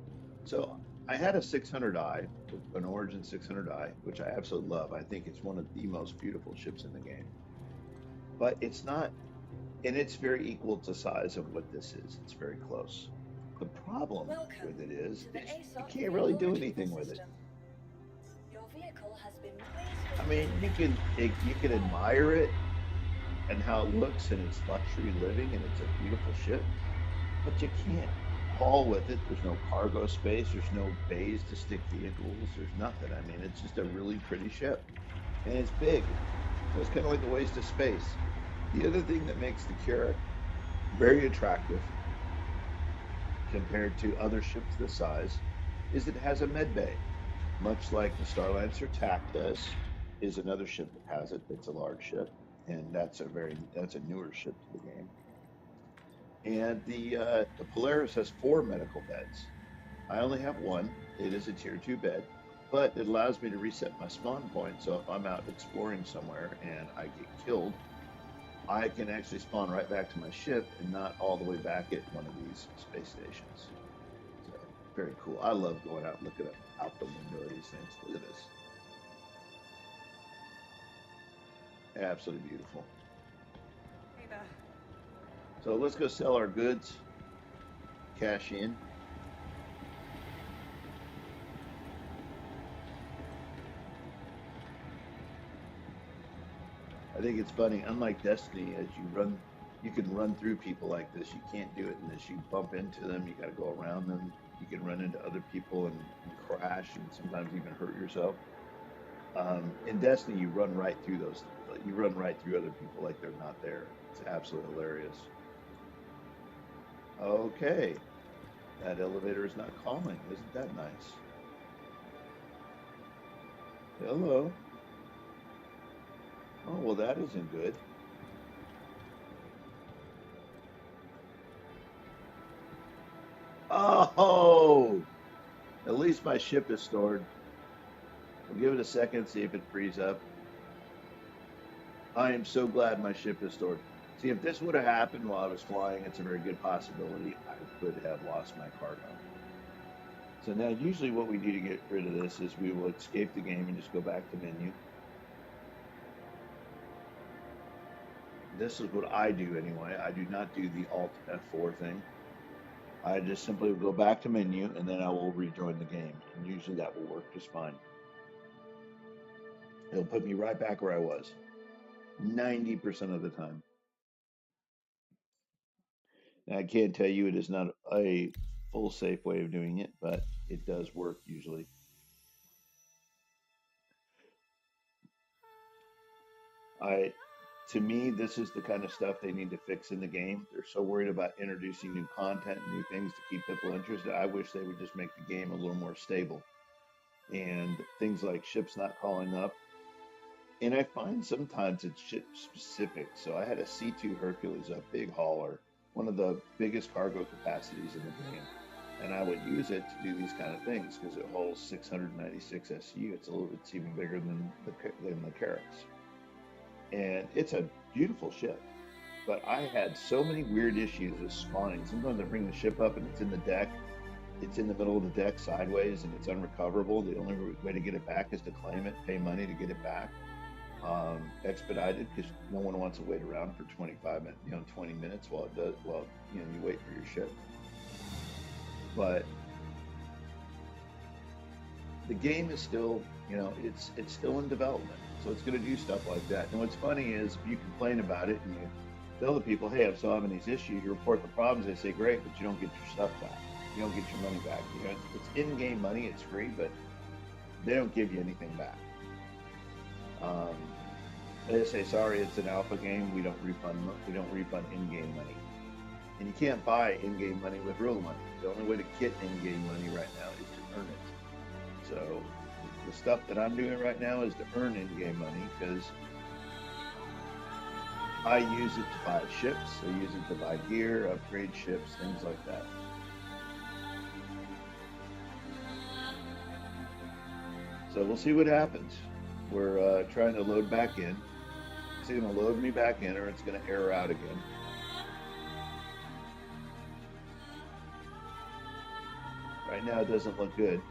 So I had a 600i, an Origin 600i, which I absolutely love. I think it's one of the most beautiful ships in the game. But it's not, and it's very equal to size of what this is. It's very close. The problem with it is you can't really do anything with it. Your vehicle has been I mean, you can admire it and how it looks and its luxury living and it's a beautiful ship, but you can't haul with it. There's no cargo space. There's no bays to stick vehicles. There's nothing. I mean, it's just a really pretty ship, and it's big. So it's kind of like a waste of space. The other thing that makes the Carrack very attractive compared to other ships this size is it has a med bay, much like the Starlancer TAC does. Is another ship that has it. That's a large ship, and that's a newer ship to the game. And the Polaris has 4 medical beds. I only have 1. It is a tier 2 bed, but it allows me to reset my spawn point. So if I'm out exploring somewhere and I get killed, I can actually spawn right back to my ship and not all the way back at one of these space stations. So very cool. I love going out and looking out the window at these things. Look at this. Absolutely beautiful. Hey there. So let's go sell our goods, cash in. I think it's funny, unlike Destiny, as you can run through people like this. You can't do it unless you bump into them. You got to go around them. You can run into other people and crash and sometimes even hurt yourself. In Destiny, you run right through those. You run right through other people like they're not there. It's absolutely hilarious. Okay, that elevator is not calling. Isn't that nice? Hello. Oh, well, that isn't good. Oh, at least least my ship is stored. We'll give it a second, see if it frees up. I am so glad my ship is stored. See, if this would have happened while I was flying, it's a very good possibility I could have lost my cargo. So now usually what we do to get rid of this is we will escape the game and just go back to menu. This is what I do anyway. I do not do the Alt F4 thing. I just simply will go back to menu and then I will rejoin the game. And usually that will work just fine. It'll put me right back where I was 90% of the time. Now, I can't tell you it is not a full safe way of doing it, but it does work usually. To me, this is the kind of stuff they need to fix in the game. They're so worried about introducing new content and new things to keep people interested. I wish they would just make the game a little more stable. And things like ships not calling up. And I find sometimes it's ship specific. So I had a C2 Hercules, a big hauler, one of the biggest cargo capacities in the game. And I would use it to do these kind of things because it holds 696 SU. It's even bigger than the Carracks. And it's a beautiful ship. But I had so many weird issues with spawning. Sometimes I bring the ship up and it's in the deck. It's in the middle of the deck sideways and it's unrecoverable. The only way to get it back is to claim it, pay money to get it back. Expedited because no one wants to wait around for 25 minutes, 20 minutes while it does. Well, you wait for your ship. But the game is still, it's still in development. So it's going to do stuff like that. And what's funny is if you complain about it and you tell the people, hey, I'm still having these issues, you report the problems, they say, great, but you don't get your stuff back. You don't get your money back. It's in-game money, it's free, but they don't give you anything back. They say, sorry, it's an alpha game, we don't refund in-game money. And you can't buy in-game money with real money. The only way to get in-game money right now is to earn it. So the stuff that I'm doing right now is to earn in-game money because I use it to buy ships, I use it to buy gear, upgrade ships, things like that. So we'll see what happens. We're trying to load back in. It's going to load me back in or it's going to error out again. Right now it doesn't look good.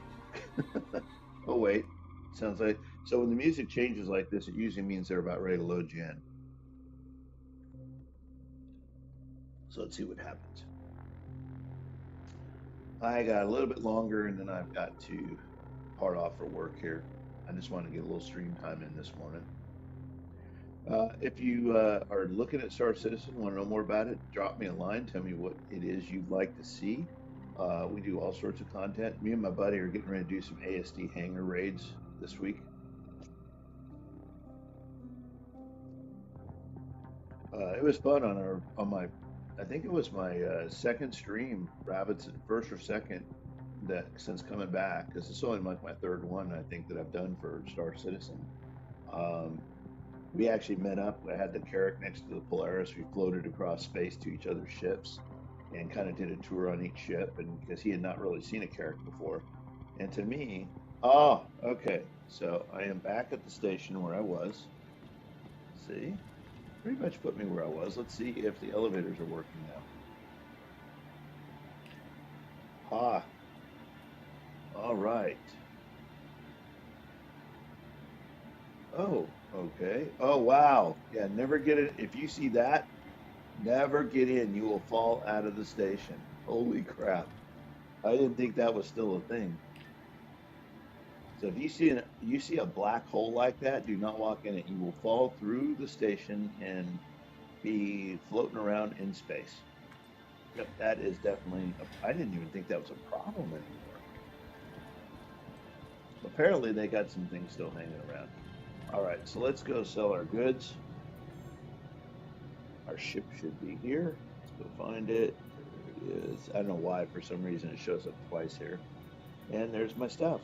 Oh wait, sounds like, so when the music changes like this, it usually means they're about ready to load you in. So let's see what happens. I got a little bit longer and then I've got to part off for work here. I just want to get a little stream time in this morning. If you are looking at Star Citizen, want to know more about it, drop me a line, tell me what it is you'd like to see. We do all sorts of content. Me and my buddy are getting ready to do some ASD hangar raids this week. It was fun on my I think it was my second stream, Rabbit's first or second that since coming back, because it's only like my third one I think that I've done for Star Citizen. We actually met up. I had the Carrack next to the Polaris. We floated across space to each other's ships and kind of did a tour on each ship, and because he had not really seen a Carrack before. And to me, okay, so I am back at the station where I was. See, pretty much put me where I was. Let's see if the elevators are working now. All right. Oh, okay. Oh, wow. Yeah, never get it. If you see that, never get in. You will fall out of the station. Holy crap. I didn't think that was still a thing. So if you see a black hole like that, do not walk in it. You will fall through the station and be floating around in space. Yep, that is definitely, I didn't even think that was a problem anymore. Apparently they got some things still hanging around. All right, so let's go sell our goods. Our ship should be here. Let's go find it. There it is. I don't know why, for some reason it shows up twice here. And there's my stuff.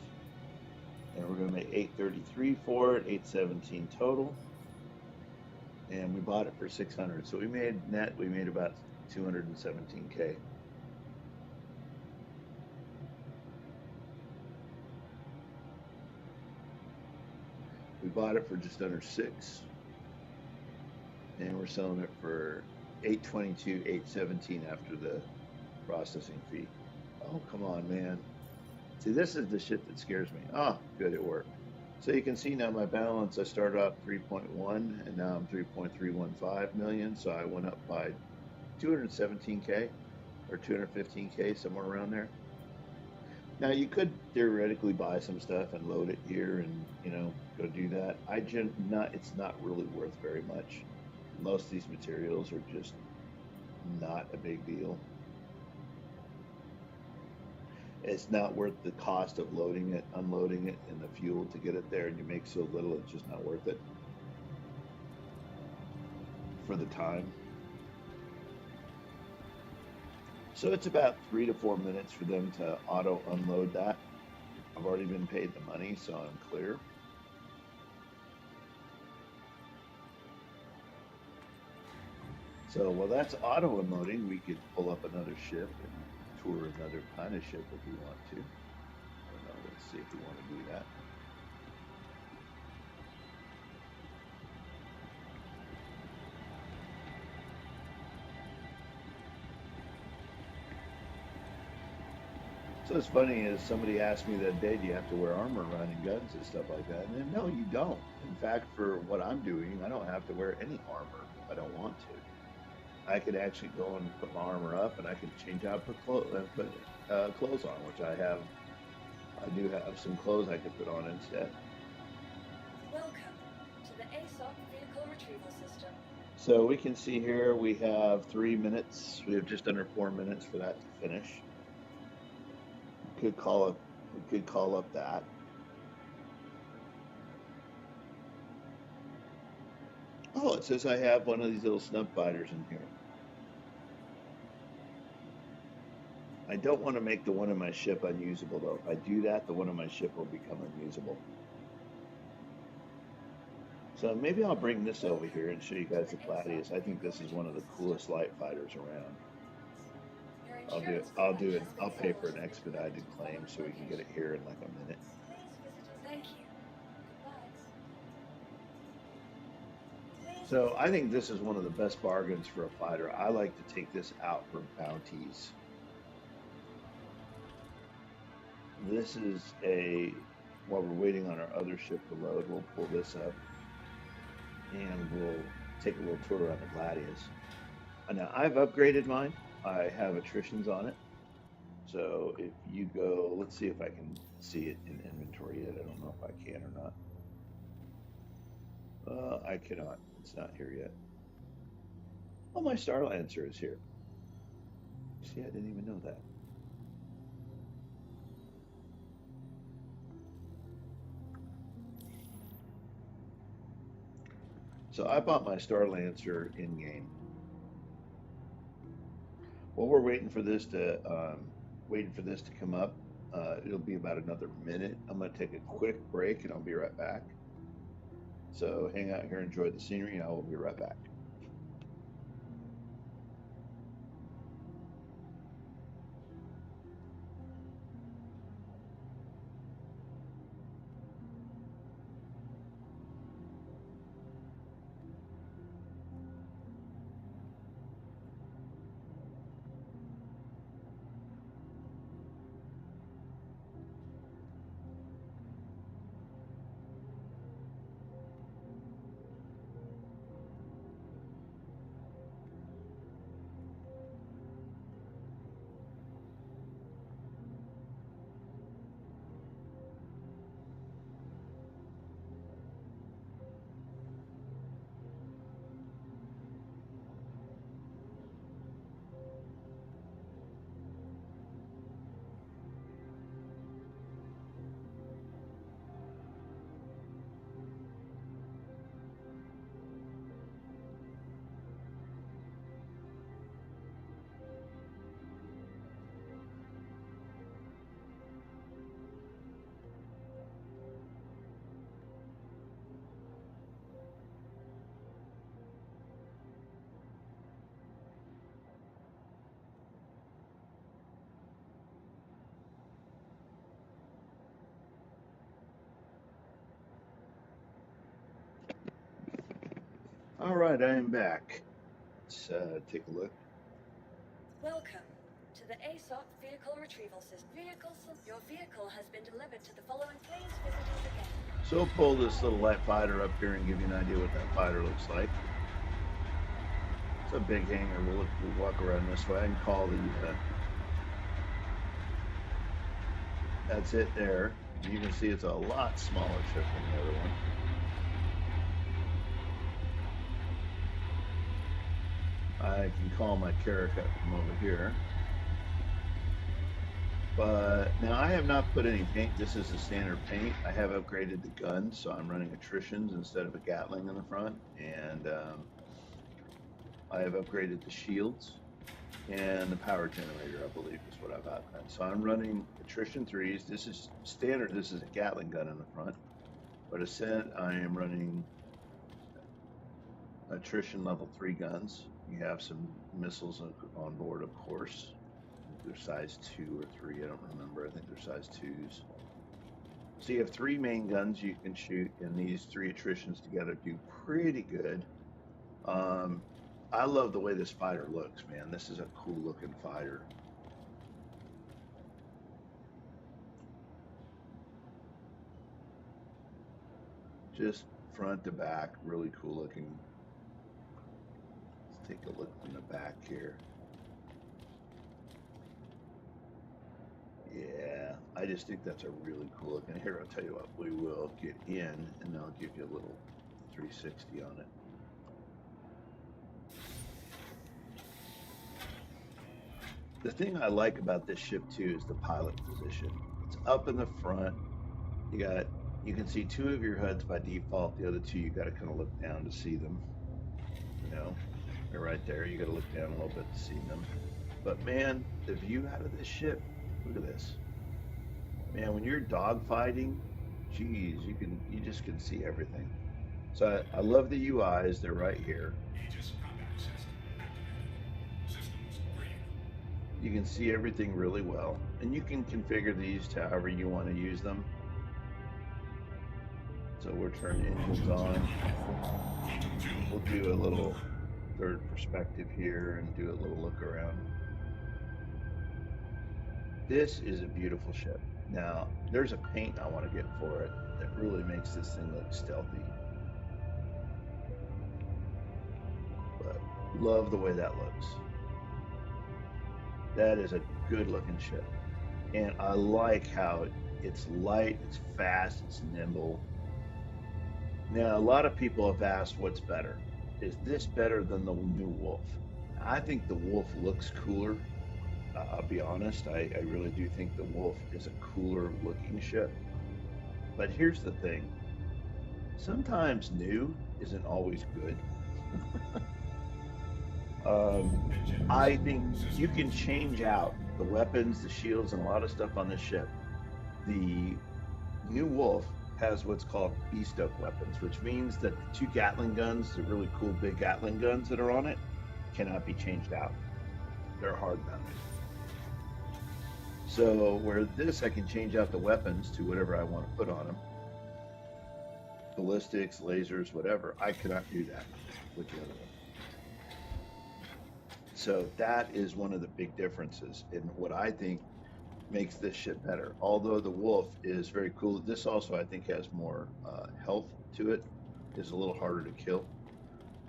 And we're going to make 833 for it, 817 total. And we bought it for 600. So we made about 217K. We bought it for just under 6, and we're selling it for 822, 817 after the processing fee. Oh, come on, man. See, this is the shit that scares me. Oh, good, it worked. So you can see now my balance, I started off 3.1 and now I'm 3.315 million. So I went up by 217K or 215K, somewhere around there. Now you could theoretically buy some stuff and load it here and, go do that. It's not really worth very much. Most of these materials are just not a big deal. It's not worth the cost of loading it, unloading it, and the fuel to get it there, and you make so little, it's just not worth it for the time. So it's about 3 to 4 minutes for them to auto unload that. I've already been paid the money, so I'm clear. So while that's auto unloading, we could pull up another ship and tour another kind of ship if we want to. I don't know, let's see if we want to do that. So what's funny is somebody asked me that day, do you have to wear armor around your guns and stuff like that? And then, no, you don't. In fact, for what I'm doing, I don't have to wear any armor if I don't want to. I could actually go and put my armor up, and I could change out, put clothes on, which I have. I do have some clothes I could put on instead. Welcome to the ASOP vehicle retrieval system. So we can see here we have 3 minutes. We have just under 4 minutes for that to finish. We could call up that. Oh, it says I have one of these little snub fighters in here. I don't want to make the one in my ship unusable, though. If I do that, the one in my ship will become unusable. So maybe I'll bring this over here and show you guys the Gladius. I think this is one of the coolest light fighters around. I'll pay for an expedited claim so we can get it here in like a minute. Thank you. So I think this is one of the best bargains for a fighter. I like to take this out for bounties. This is while we're waiting on our other ship to load, we'll pull this up and we'll take a little tour around the Gladius. Now I've upgraded mine. I have attritions on it. So if you go, let's see if I can see it in inventory yet. I don't know if I can or not. I cannot. It's not here yet. Oh, my Star Lancer is here. See, I didn't even know that. So I bought my Star Lancer in game. While we're waiting for this to come up, it'll be about another minute. I'm going to take a quick break and I'll be right back. So hang out here, enjoy the scenery, and I will be right back. right, I am back. Let's take a look. Welcome to the ASOP Vehicle Retrieval System. Your vehicle has been delivered to the following. Please visit us again. So we'll pull this little light fighter up here and give you an idea what that fighter looks like. It's a big hangar. We'll walk around this way. I can call the. That's it there. You can see it's a lot smaller ship than the other one. I can call my Carrick up from over here. But now I have not put any paint. This is a standard paint. I have upgraded the gun, so I'm running attritions instead of a Gatling in the front. And I have upgraded the shields and the power generator, I believe is what I've outdone. So I'm running attrition 3s. This is standard. This is a Gatling gun in the front. But Ascent, I am running attrition level 3 guns. You have some missiles on board, of course. They're size 2 or 3, I don't remember. I think they're size 2s. So you have 3 main guns you can shoot, and these 3 attritions together do pretty good. I love the way this fighter looks, man. This is a cool looking fighter. Just front to back, really cool looking. Let's take a look from the back here. Yeah, I just think that's a really cool looking. Here, I'll tell you what, we will get in and I'll give you a little 360 on it. The thing I like about this ship too is the pilot position. It's up in the front. You can see 2 of your HUDs by default. The other 2 you got to kind of look down to see them. You know, they're right there. You got to look down a little bit to see them. But man, the view out of this ship. Look at this. Man, when you're dogfighting, geez, you just can see everything. So I love the UIs. They're right here. You can see everything really well. And you can configure these to however you want to use them. So we'll turn engines on. We'll do a little third perspective here and do a little look around. This is a beautiful ship. Now, there's a paint I want to get for it that really makes this thing look stealthy. But love the way that looks. That is a good looking ship. And I like how it's light, it's fast, it's nimble. Now, a lot of people have asked what's better. Is this better than the new Wolf? I think the Wolf looks cooler. I'll be honest, I really do think the Wolf is a cooler looking ship. But here's the thing. Sometimes new isn't always good. I think you can change out the weapons, the shields, and a lot of stuff on this ship. The new Wolf has what's called B-stoke weapons, which means that the 2 Gatling guns, the really cool big Gatling guns that are on it, cannot be changed out. They're hard mounted. So where this, I can change out the weapons to whatever I want to put on them. Ballistics, lasers, whatever. I cannot do that with the other one. So that is one of the big differences in what I think makes this ship better. Although the Wolf is very cool, this also I think has more health to it. It's a little harder to kill.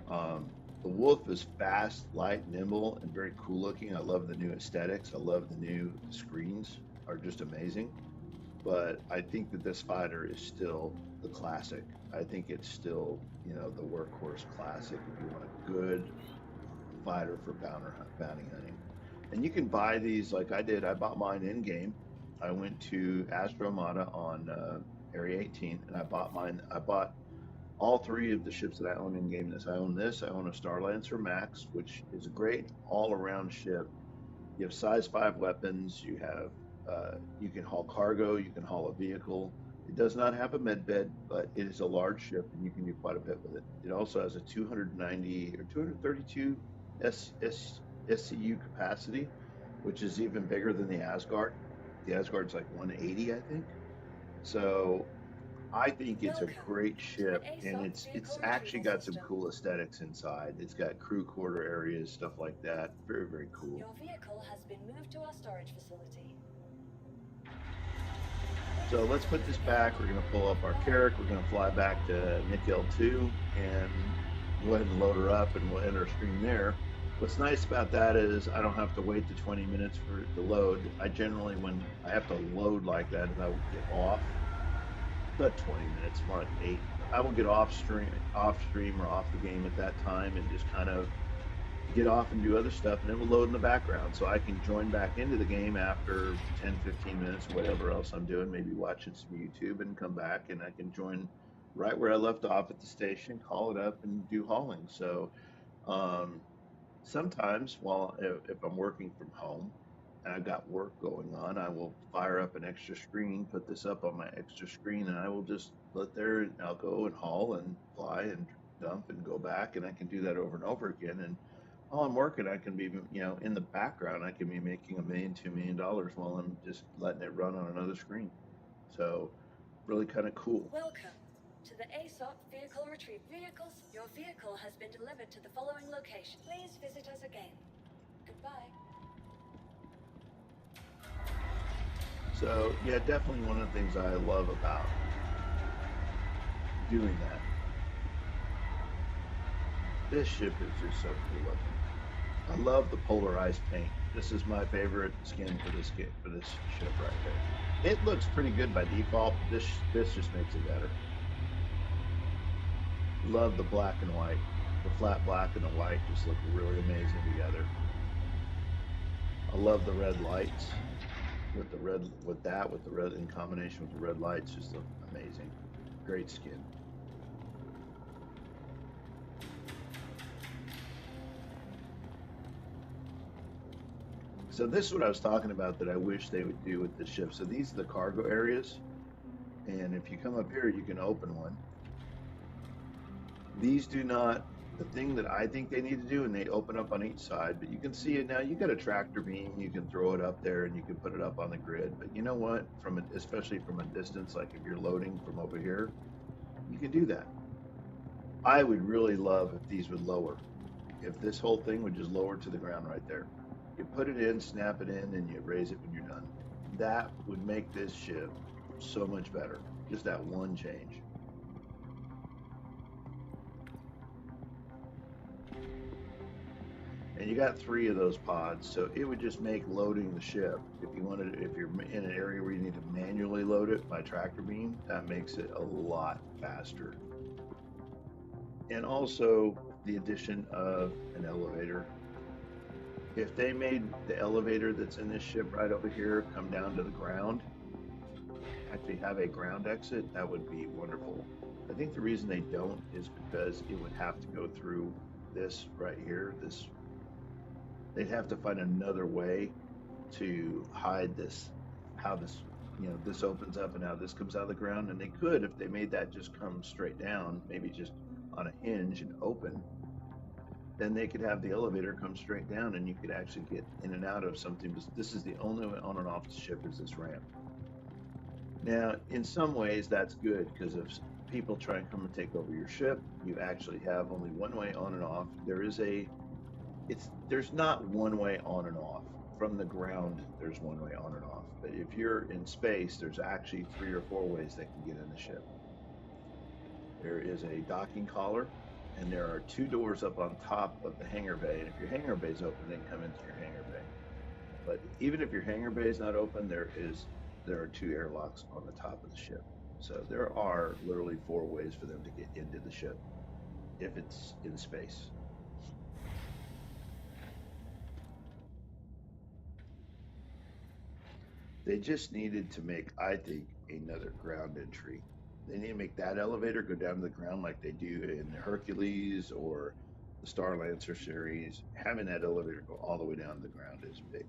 The Wolf is fast, light, nimble, and very cool looking. I love the new aesthetics. I love the new screens are just amazing. But I think that this fighter is still the classic. I think it's still, the workhorse classic if you want a good fighter for bounty hunting. And you can buy these like I did. I bought mine in game. I went to Astro Armada on Area 18, and I bought mine. I bought all 3 of the ships that I own in game. I own this. I own a Starlancer Max, which is a great all-around ship. You have size 5 weapons. You have you can haul cargo. You can haul a vehicle. It does not have a med bed, but it is a large ship, and you can do quite a bit with it. It also has a 290 or 232 SCU capacity, which is even bigger than the Asgard. The Asgard's like 180, I think. So I think it's a Welcome great to the ship, and ASOP it's vehicle actually retrieval got some system. cool aesthetics inside. It's got crew quarter areas, stuff like that. Very, very cool. Your vehicle has been moved to our storage facility. So Please let's visit put us this again. back. We're going to pull up our Goodbye. Carrack. We're going to fly back to Nick L2 and go ahead and load her up, and we'll end our stream there. What's nice about that is I don't have to wait the 20 minutes for it to load. I generally, when I have to load like that, and I will get off, about 20 minutes, more like 8. I will get off stream or off the game at that time and just kind of get off and do other stuff, and it will load in the background so I can join back into the game after 10, 15 minutes, whatever else I'm doing, maybe watching some YouTube, and come back and I can join right where I left off at the station, call it up and do hauling. So um, sometimes while if I'm working from home and I've got work going on, I will fire up an extra screen, put this up on my extra screen, and I will just let there and I'll go and haul and fly and dump and go back, and I can do that over and over again. And while I'm working, I can be, in the background, I can be making $1 million, $2 million while I'm just letting it run on another screen. So really kind of cool. Welcome to the ASOP vehicle retrieve vehicles. Your vehicle has been delivered to the following location. Please visit us again. Goodbye. So yeah, definitely one of the things I love about doing that. This ship is just so cool looking. I love the polarized paint. This is my favorite skin for this ship right here. It looks pretty good by default, but this just makes it better. Love the black and white. The flat black and the white just look really amazing together. I love the red lights with the red in combination with the red lights, just look amazing. Great skin. So this is what I was talking about that I wish they would do with the ship. So these are the cargo areas, and if you come up here, you can open one. These do not, the thing that I think they need to do, and they open up on each side, but you can see it now. You got a tractor beam, you can throw it up there and you can put it up on the grid. But you know what? Especially from a distance, like if you're loading from over here, you can do that. I would really love if these would lower. If this whole thing would just lower to the ground right there. You put it in, snap it in, and you raise it when you're done. That would make this ship so much better. Just that one change. And you got 3 of those pods, so it would just make loading the ship. If you're in an area where you need to manually load it by tractor beam, that makes it a lot faster. And also the addition of an elevator. If they made the elevator that's in this ship right over here come down to the ground, actually have a ground exit, that would be wonderful. I think the reason they don't is because it would have to go through this right here. They'd have to find another way to hide this, how this, this opens up and how this comes out of the ground. And they could, if they made that just come straight down, maybe just on a hinge and open, then they could have the elevator come straight down and you could actually get in and out of something. This is the only way on and off the ship is this ramp. Now, in some ways, that's good because if people try and come and take over your ship, you actually have only one way on and off. There's not one way on and off. From the ground, there's one way on and off. But if you're in space, there's actually 3 or 4 ways that can get in the ship. There is a docking collar, and there are 2 doors up on top of the hangar bay. And if your hangar bay is open, then come into your hangar bay. But even if your hangar bay is not open, there are 2 airlocks on the top of the ship. So there are literally 4 ways for them to get into the ship if it's in space. They just needed to make, I think, another ground entry. They need to make that elevator go down to the ground like they do in the Hercules or the Star Lancer series. Having that elevator go all the way down to the ground is big.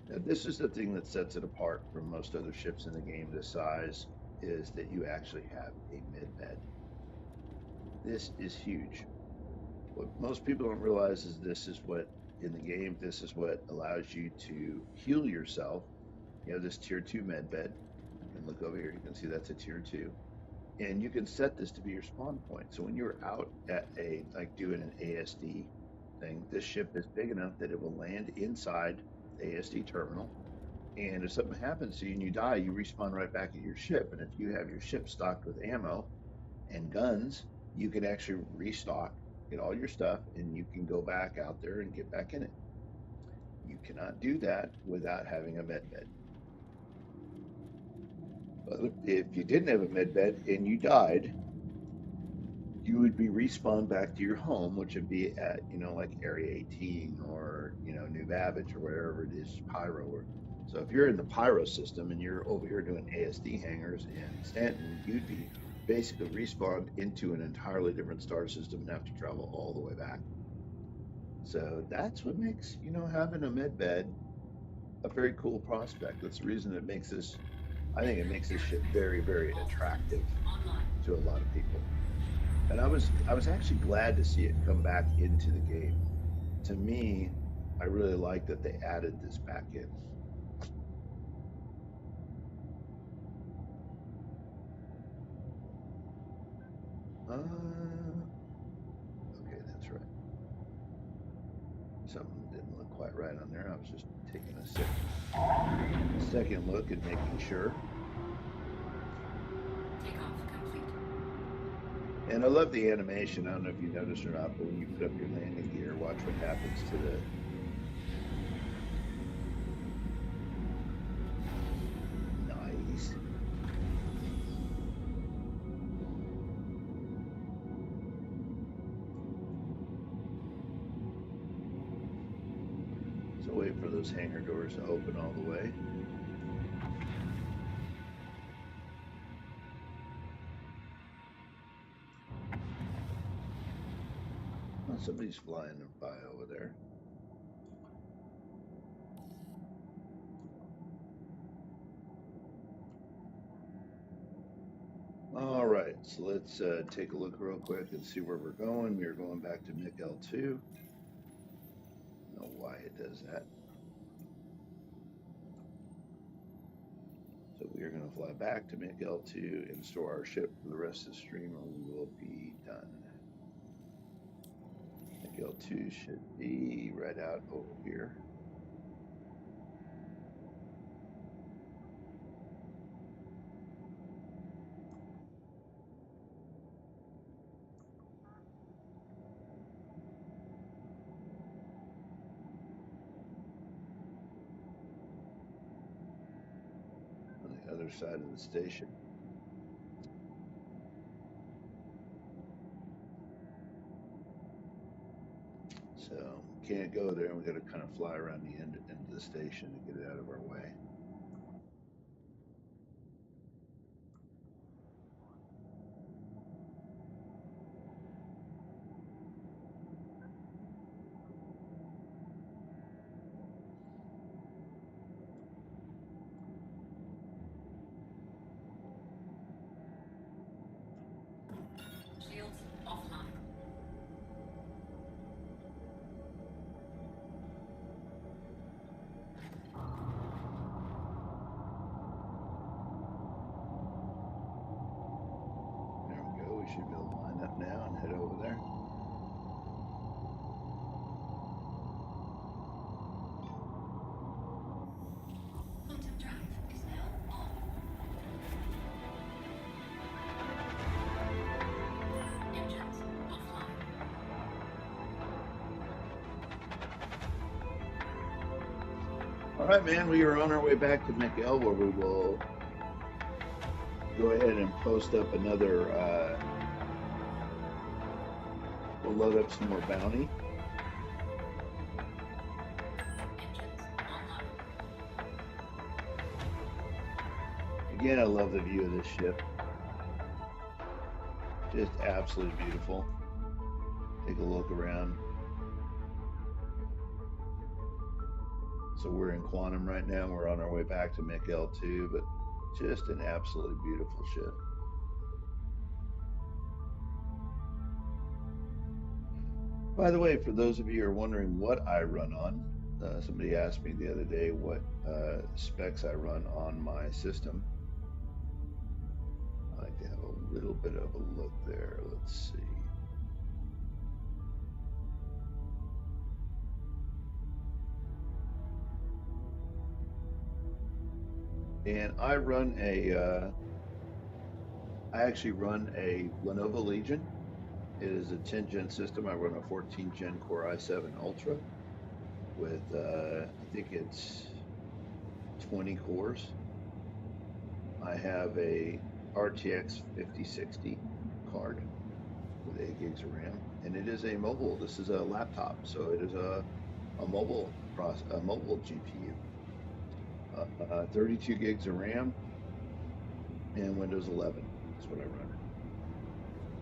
Now, this is the thing that sets it apart from most other ships in the game this size, is that you actually have a mid-bed. This is huge. What most people don't realize is this is what allows you to heal yourself. You have this tier 2 med bed. You can look over here, you can see that's a tier 2. And you can set this to be your spawn point. So when you're out at a, like doing an ASD thing, this ship is big enough that it will land inside the ASD terminal. And if something happens to you and you die, you respawn right back at your ship. And if you have your ship stocked with ammo and guns, you can actually restock, get all your stuff, and you can go back out there and get back in it. You cannot do that without having a med bed. But if you didn't have a med bed and you died, you would be respawned back to your home, which would be at, like Area 18 or, New Babbage or wherever it is, Pyro. So if you're in the Pyro system and you're over here doing ASD hangars in Stanton, you'd be basically respawned into an entirely different star system and have to travel all the way back. So that's what makes, having a med bed a very cool prospect. That's the reason it makes this, I think it makes this ship very, very attractive to a lot of people. And I was actually glad to see it come back into the game. To me, I really like that they added this back in. Okay, that's right. Something didn't look quite right on there. I was just taking a second look and making sure. Takeoff complete. And I love the animation. I don't know if you noticed or not, but when you put up your landing gear, watch what happens to the... Nice. So wait for those hangar doors to open all the way. Oh, somebody's flying by over there. All right, so let's take a look real quick and see where we're going. We are going back to MIC L2. I don't know why it does that. So we are going to fly back to MIC L2 and store our ship for the rest of the stream, or we will be done. MIC L2 should be right out over here. On the other side of the station. So can't go there, and we got to kind of fly around the end of the station to get it out of our way. Shields offline. There we go. We should be able to line up now and head over there. Quantum drive is now on. Engines offline. All right, man, we are on our way back to McL, where we will go ahead and post up another, we'll load up some more bounty. Engines online. Again, I love the view of this ship. Just absolutely beautiful. Take a look around. So we're in Quantum right now. We're on our way back to McL2, but just an absolutely beautiful ship. By the way, for those of you who are wondering what I run on, somebody asked me the other day what specs I run on my system. I like to have a little bit of a look there. Let's see. And I actually run a Lenovo Legion. It is a 10 gen system. I run a 14 gen Core i7 Ultra with, I think it's 20 cores. I have a RTX 5060 card with 8 gigs of RAM, and it is a mobile. This is a laptop, so it is a mobile GPU. 32 gigs of RAM and Windows 11 is what I run.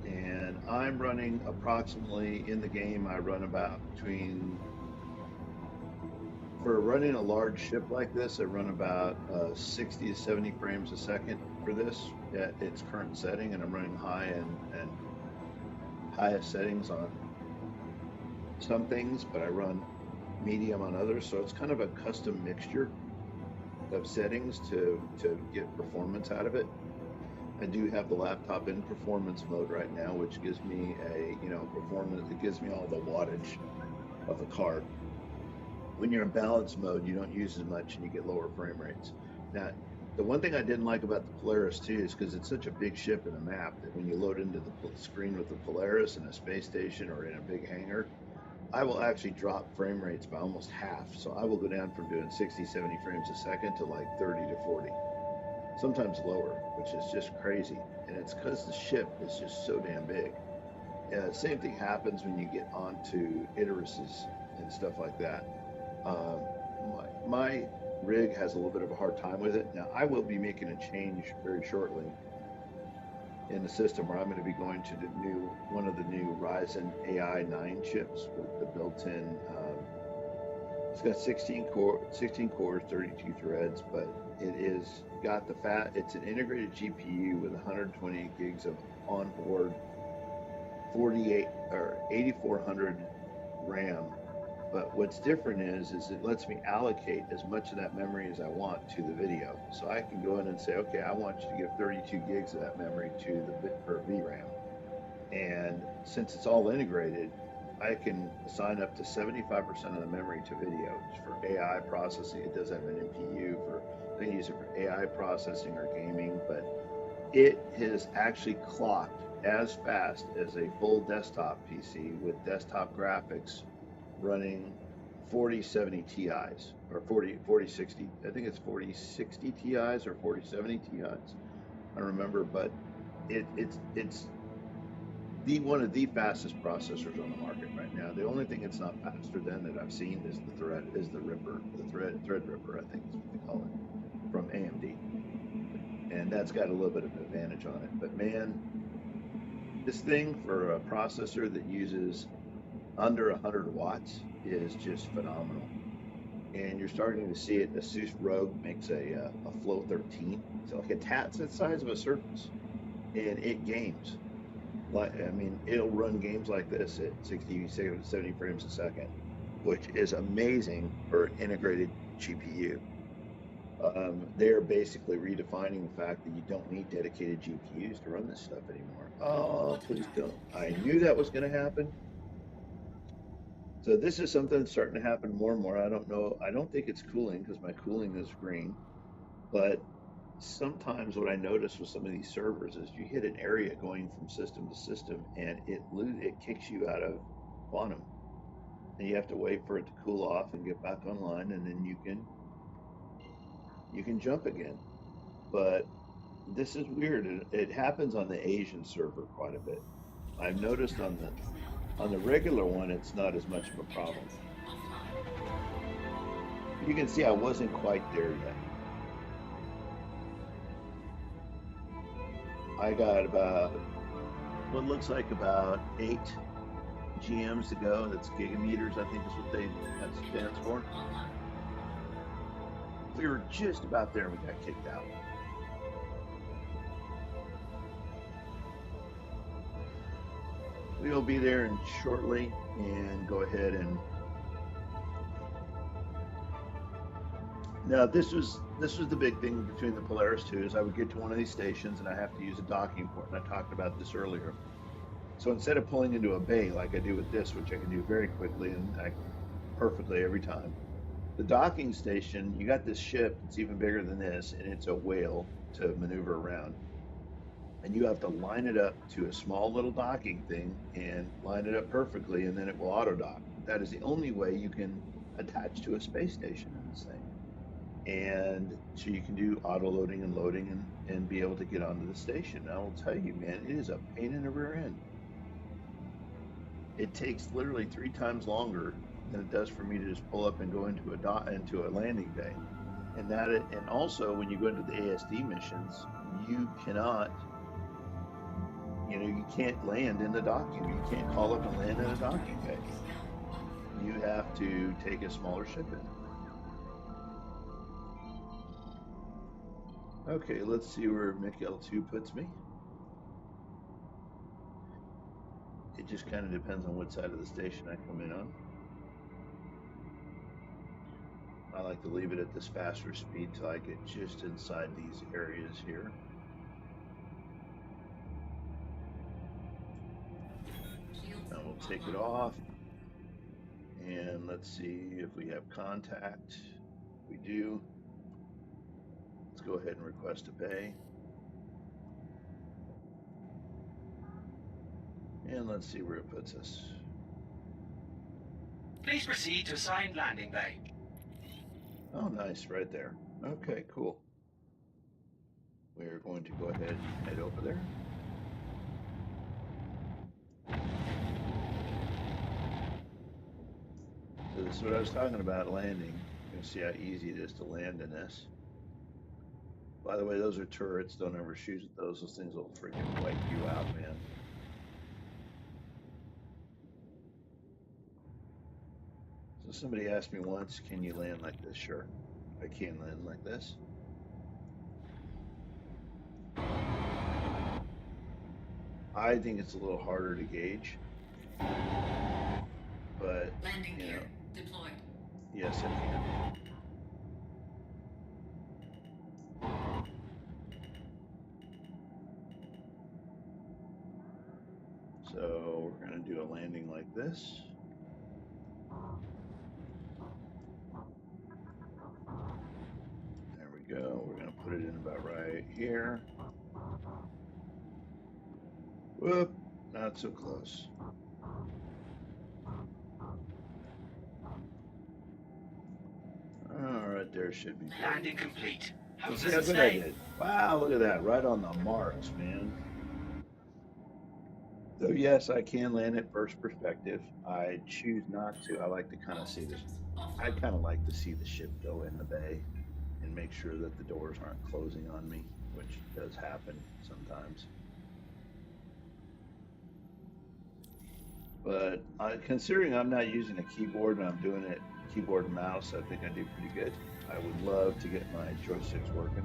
And I'm running approximately in the game. I run about for running a large ship like this, I run about 60 to 70 frames a second for this at its current setting, and I'm running high and highest settings on some things, but I run medium on others. So it's kind of a custom mixture of settings to get performance out of it. I do have the laptop in performance mode right now, which gives me a performance. It gives me all the wattage of the card. When you're in balance mode, you don't use as much and you get lower frame rates. Now, the one thing I didn't like about the Polaris too is because it's such a big ship and a map that when you load into the screen with the Polaris in a space station or in a big hangar, I will actually drop frame rates by almost half. So I will go down from doing 60, 70 frames a second to like 30 to 40, sometimes lower, which is just crazy. And it's because the ship is just so damn big. Same thing happens when you get onto iteruses and stuff like that. My rig has a little bit of a hard time with it. Now, I will be making a change very shortly in the system where I'm going to be going to one of the new Ryzen AI 9 chips with the built-in. It's got 16 cores, 32 threads, but it's an integrated GPU with 128 gigs of onboard 8400 RAM. But what's different is it lets me allocate as much of that memory as I want to the video. So I can go in and say, okay, I want you to give 32 gigs of that memory to the bit per VRAM. And since it's all integrated, I can assign up to 75% of the memory to video. It's for AI processing. It does have an NPU I can use it for AI processing or gaming, but it has actually clocked as fast as a full desktop PC with desktop graphics running 4070 Ti's or 4060. I think it's 4060 Ti's or 4070 Ti's. I don't remember, but it's one of the fastest processors on the market right now. The only thing it's not faster than that I've seen is the Threadripper, I think is what they call it, from AMD. And that's got a little bit of an advantage on it. But man, this thing for a processor that uses under 100 watts is just phenomenal. And you're starting to see it. Asus ROG makes a Flow 13. So like it's the size of a Surface. And it games. It'll run games like this at 60, 70 frames a second, which is amazing for an integrated GPU. They're basically redefining the fact that you don't need dedicated GPUs to run this stuff anymore. Oh, please don't. I knew that was going to happen. So this is something that's starting to happen more and more. I don't know. I don't think it's cooling because my cooling is green. But sometimes what I notice with some of these servers is you hit an area going from system to system and it kicks you out of quantum. And you have to wait for it to cool off and get back online, and then you can jump again. But this is weird. It happens on the Asian server quite a bit. I've noticed on the regular one, it's not as much of a problem. You can see I wasn't quite there yet. I got about what looks like about 8 GMs to go. That's gigameters, I think is what that stands for. We were just about there and we got kicked out. We'll be there shortly and go ahead and Now this was the big thing between the Polaris 2 is I would get to one of these stations and I have to use a docking port, and I talked about this earlier. So instead of pulling into a bay like I do with this, which I can do very quickly and perfectly every time, the docking station, you got this ship that's even bigger than this, and it's a whale to maneuver around. And you have to line it up to a small little docking thing and line it up perfectly, and then it will auto dock. That is the only way you can attach to a space station in this thing. And so you can do auto loading and loading and be able to get onto the station. And I will tell you, man, it is a pain in the rear end. It takes literally 3 times longer than it does for me to just pull up and go into a landing bay. And also when you go into the ASD missions, you cannot, you can't land in the docking. You can't call up and land in a docking bay. You have to take a smaller ship in. Okay, let's see where MiL2 puts me. It just kind of depends on what side of the station I come in on. I like to leave it at this faster speed till I get just inside these areas here. Now we'll take it off. And let's see if we have contact. We do. Let's go ahead and request a bay. And let's see where it puts us. Please proceed to assigned landing bay. Oh, nice, right there. Okay, cool. We're going to go ahead and head over there. So this is what I was talking about, landing. You can see how easy it is to land in this. By the way, those are turrets. Don't ever shoot at those. Those things will freaking wipe you out, man. So somebody asked me once, can you land like this? Sure, I can land like this. I think it's a little harder to gauge, but Landing gear deployed. yes, I can. So we're going to do a landing like this. There we go. We're going to put it in about right here. Whoop, not so close. All right, there should be good. Landing complete. Let's see how good I did. Wow, look at that. Right on the marks, man. So yes, I can land it first perspective. I choose not to. I like to kind of see this. I kind of like to see the ship go in the bay and make sure that the doors aren't closing on me, which does happen sometimes. But considering I'm not using a keyboard and I'm doing it keyboard and mouse, I think I do pretty good. I would love to get my joysticks working.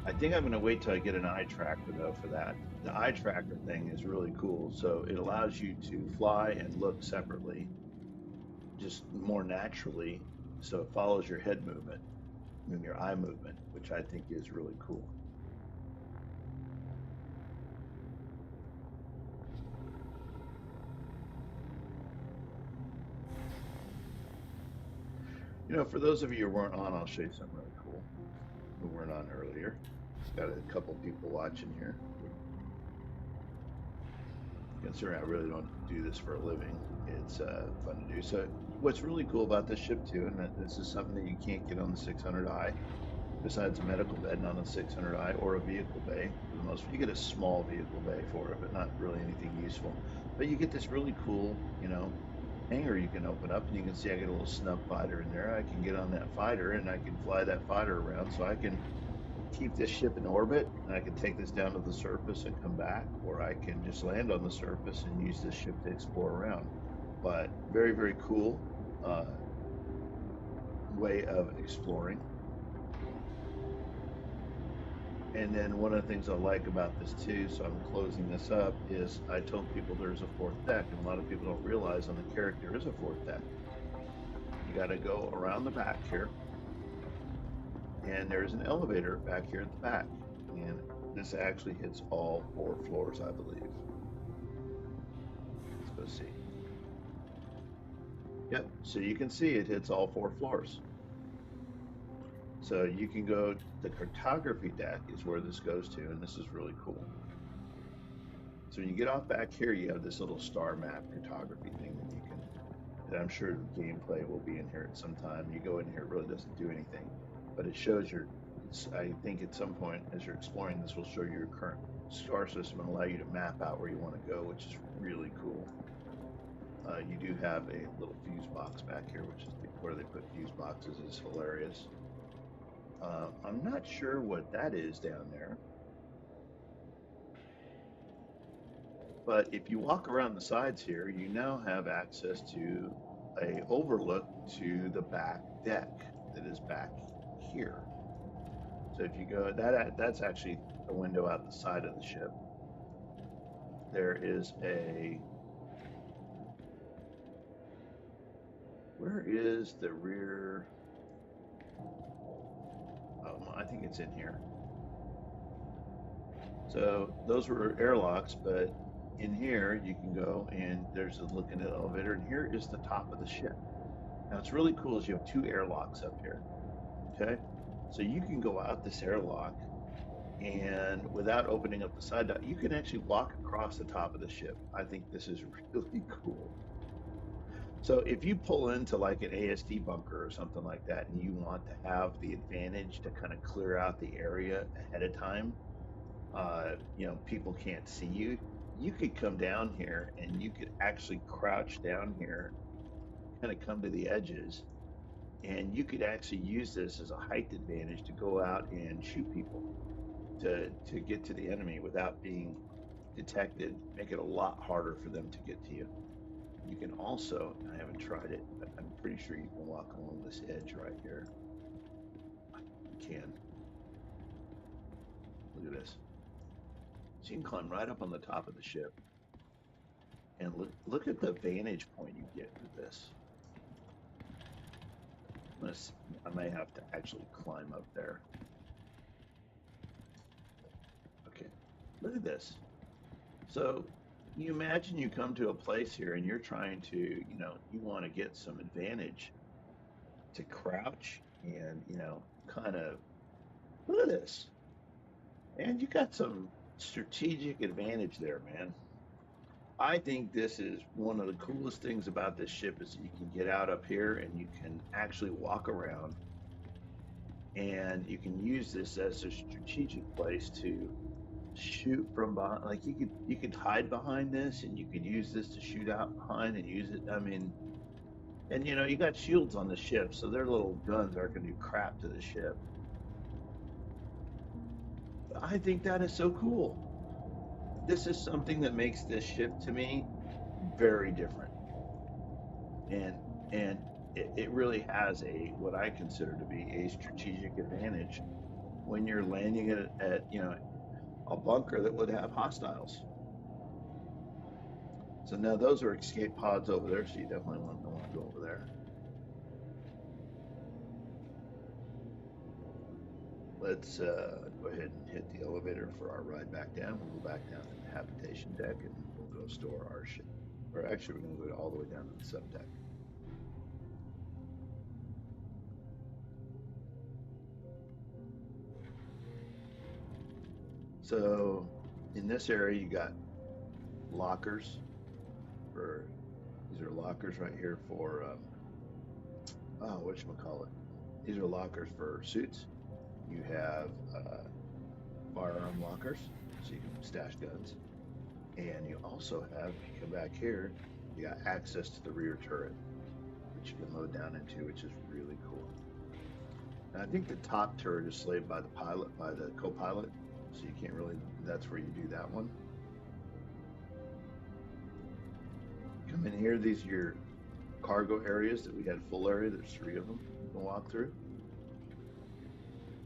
I think I'm going to wait till I get an eye tracker though for that. The eye tracker thing is really cool. So it allows you to fly and look separately, just more naturally. So it follows your head movement and your eye movement, which I think is really cool. You know, for those of you who weren't on, I'll show you something really cool. Who weren't on earlier. Got a couple people watching here. Considering I really don't do this for a living, it's fun to do. So what's really cool about this ship too, and this is something that you can't get on the 600i, besides a medical bed on a 600i or a vehicle bay. For the most, you get a small vehicle bay for it, but not really anything useful. But you get this really cool, hangar you can open up, and you can see I get a little snub fighter in there. I can get on that fighter and I can fly that fighter around, so I can keep this ship in orbit, and I can take this down to the surface and come back, or I can just land on the surface and use this ship to explore around. But very, very cool way of exploring. And then one of the things I like about this too, so I'm closing this up, is I told people there's a fourth deck, and a lot of people don't realize on the Carrack there is a fourth deck. You got to go around the back here, And there's an elevator back here at the back. And this actually hits all 4 floors, I believe. Let's go see. Yep, so you can see it hits all 4 floors. So you can go, the cartography deck is where this goes to, and this is really cool. So when you get off back here, you have this little star map cartography thing that you can, that I'm sure gameplay will be in here at some time. You go in here, it really doesn't do anything, but it shows your, I think at some point as you're exploring, this will show you your current star system and allow you to map out where you want to go, which is really cool. You do have a little fuse box back here, which is where they put fuse boxes. Is hilarious. I'm not sure what that is down there, but if you walk around the sides here, you now have access to a overlook to the back deck that is back here. So if you go, that's actually a window out the side of the ship. There is a, where is the rear? I think it's in here. So those were airlocks, but in here you can go and there's a look into the elevator, and here is the top of the ship. Now what's really cool is you have 2 airlocks up here. Okay, so you can go out this airlock, and without opening up the side dock, you can actually walk across the top of the ship. I think this is really cool. So if you pull into like an ASD bunker or something like that, and you want to have the advantage to kind of clear out the area ahead of time, you know, people can't see you. You could come down here and you could actually crouch down here, kind of come to the edges, and you could actually use this as a height advantage to go out and shoot people to get to the enemy without being detected, make it a lot harder for them to get to you. You can also, I haven't tried it, but I'm pretty sure you can walk along this edge right here. You can. Look at this. So you can climb right up on the top of the ship. And look at the vantage point you get with this. I may have to actually climb up there. Okay, look at this. So you imagine you come to a place here and you're trying to, you know, you want to get some advantage to crouch and, you know, kind of, look at this. And you got some strategic advantage there, man. I think this is one of the coolest things about this ship is that you can get out up here and you can actually walk around, and you can use this as a strategic place to shoot from behind. Like you could hide behind this, and you could use this to shoot out behind and use it. I mean, and you know, you got shields on the ship, so their little guns aren't going to do crap to the ship. I think that is so cool. This is something that makes this ship to me very different, and it really has a, what I consider to be a strategic advantage when you're landing at you know, a bunker that would have hostiles. So now those are escape pods over there, so you definitely want to go over there. Let's go ahead and hit the elevator for our ride back down. We'll go back down to the habitation deck and we'll go store our ship. Or actually, we're going to go all the way down to the sub deck. So in this area, you got lockers for, these are lockers right here for, whatchamacallit. These are lockers for suits. You have firearm lockers, so you can stash guns. And you also have, if you come back here, you got access to the rear turret, which you can load down into, which is really cool. And I think the top turret is slaved by the pilot, by the co-pilot, so you can't really, that's where you do that one. Come in here, these are your cargo areas that we had full area. There's 3 of them you can walk through.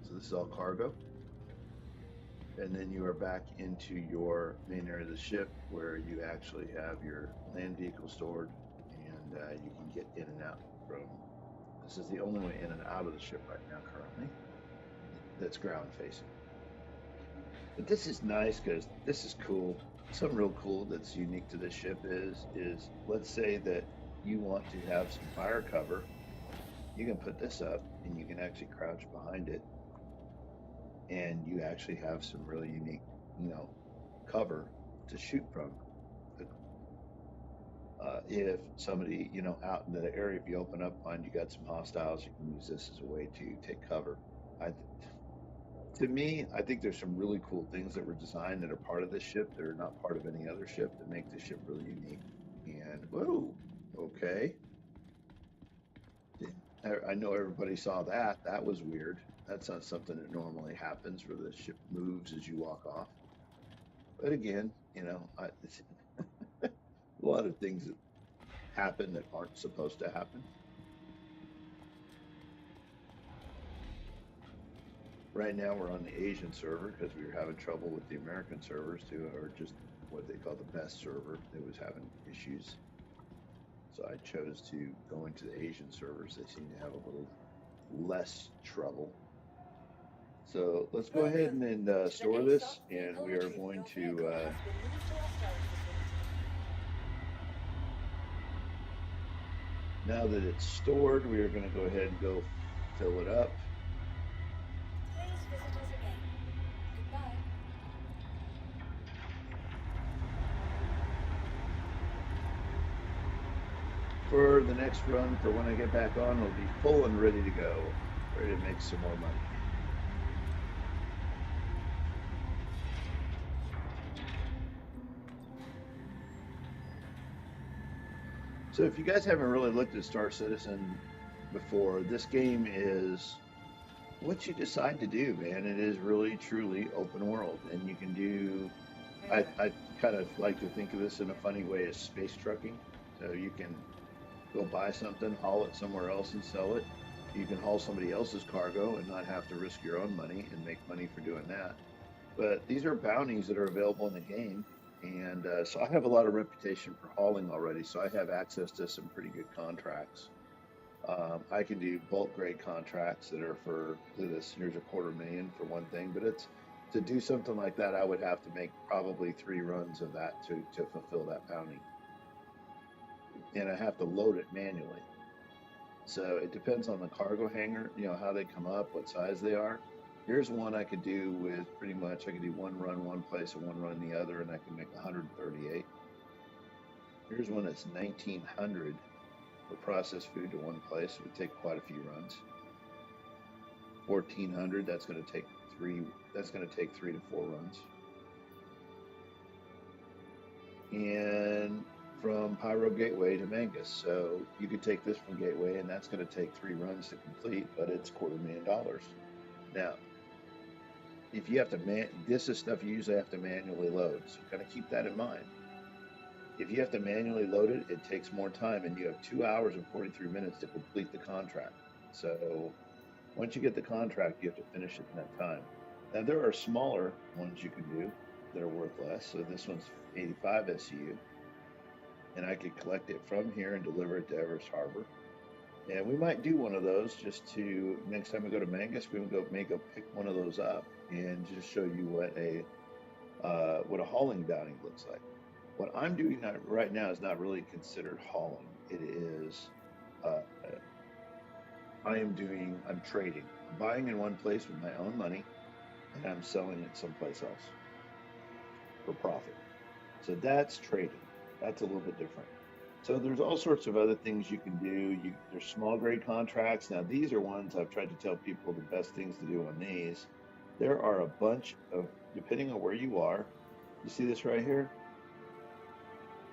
So this is all cargo. And then you are back into your main area of the ship where you actually have your land vehicle stored, and you can get in and out from, this is the only way in and out of the ship right now currently. that's ground facing. But this is nice because this is cool. Something real cool that's unique to this ship is let's say that you want to have some fire cover. You can put this up and you can actually crouch behind it, and you actually have some really unique, you know, cover to shoot from. If somebody, you know, out in the area, if you open up, find you got some hostiles, you can use this as a way to take cover. I, to me, I think there's some really cool things that were designed that are part of this ship that are not part of any other ship that make this ship really unique. And whoa, okay. I know everybody saw that. That was weird. That's not something that normally happens where the ship moves as you walk off. But again, you know, it's a lot of things that happen that aren't supposed to happen. Right now, we're on the Asian server because we were having trouble with the American servers too, or just what they call the best server that was having issues. So I chose to go into the Asian servers. They seem to have a little less trouble. So let's go ahead Welcome and to the store ASOP this, and vehicle we are retrieval. going Your to. vehicle has been moved to our storage facility. Now that it's stored, we are going to go ahead and go fill it up. Please visit us again. Goodbye. For the next run, for when I get back on, it'll be full and ready to go, ready to make some more money. So if you guys haven't really looked at Star Citizen before, this game is what you decide to do, man. It is really truly open world, and you can do. I kind of like to think of this in a funny way as space trucking. So you can go buy something, haul it somewhere else, and sell it. You can haul somebody else's cargo and not have to risk your own money and make money for doing that. But these are bounties that are available in the game. And so I have a lot of reputation for hauling already. So I have access to some pretty good contracts. I can do bulk grade contracts that are for this. Here's $250,000 for one thing, but it's to do something like that, I would have to make probably 3 runs of that to fulfill that bounty. And I have to load it manually. So it depends on the cargo hangar, you know, how they come up, what size they are. Here's one I could do with pretty much, I could do one run one place and one run the other, and I can make 138. Here's one that's 1900 for processed food to one place. It would take quite a few runs. 1400, that's going to take 3 to 4 runs. And from Pyro Gateway to Mangus. So you could take this from Gateway, and that's going to take 3 runs to complete, but it's $250,000. Now, if you have to this is stuff you usually have to manually load, so kind of keep that in mind. If you have to manually load it, it takes more time, and you have 2 hours and 43 minutes to complete the contract. So once you get the contract, you have to finish it in that time. Now, there are smaller ones you can do that are worth less. So this one's 85 SCU, and I could collect it from here and deliver it to Everest Harbor. And we might do one of those just to, next time we go to Mangus, we may go pick one of those up and just show you what a hauling bounty looks like. What I'm doing right now is not really considered hauling. It is, I'm trading. I'm buying in one place with my own money, and I'm selling it someplace else for profit. So that's trading. That's a little bit different. So there's all sorts of other things you can do. There's small grade contracts. Now these are ones I've tried to tell people the best things to do on these. There are a bunch of, depending on where you are. You see this right here?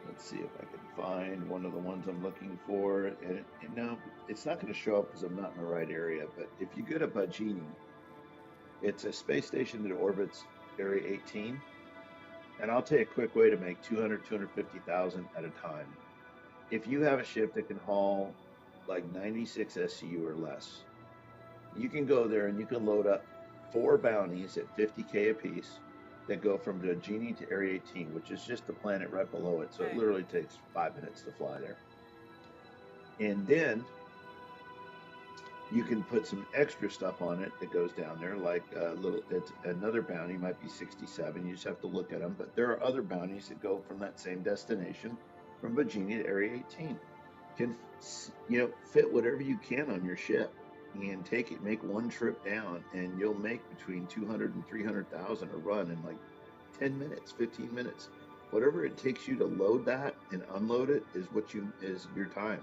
Let's see if I can find one of the ones I'm looking for. And now it's not going to show up because I'm not in the right area. But if you go to Bajini, it's a space station that orbits Area 18. And I'll tell you a quick way to make 250,000 at a time. If you have a ship that can haul like 96 SCU or less, you can go there and you can load up 4 bounties at 50K a piece that go from Genie to Area 18, which is just the planet right below it. So it literally takes 5 minutes to fly there. And then You can put some extra stuff on it that goes down there, like it's another bounty might be 67. You just have to look at them. But there are other bounties that go from that same destination from Virginia to Area 18. Can fit whatever you can on your ship and take it, make one trip down, and you'll make between 200 and 300,000 a run in like 10 minutes, 15 minutes. Whatever it takes you to load that and unload it is your time.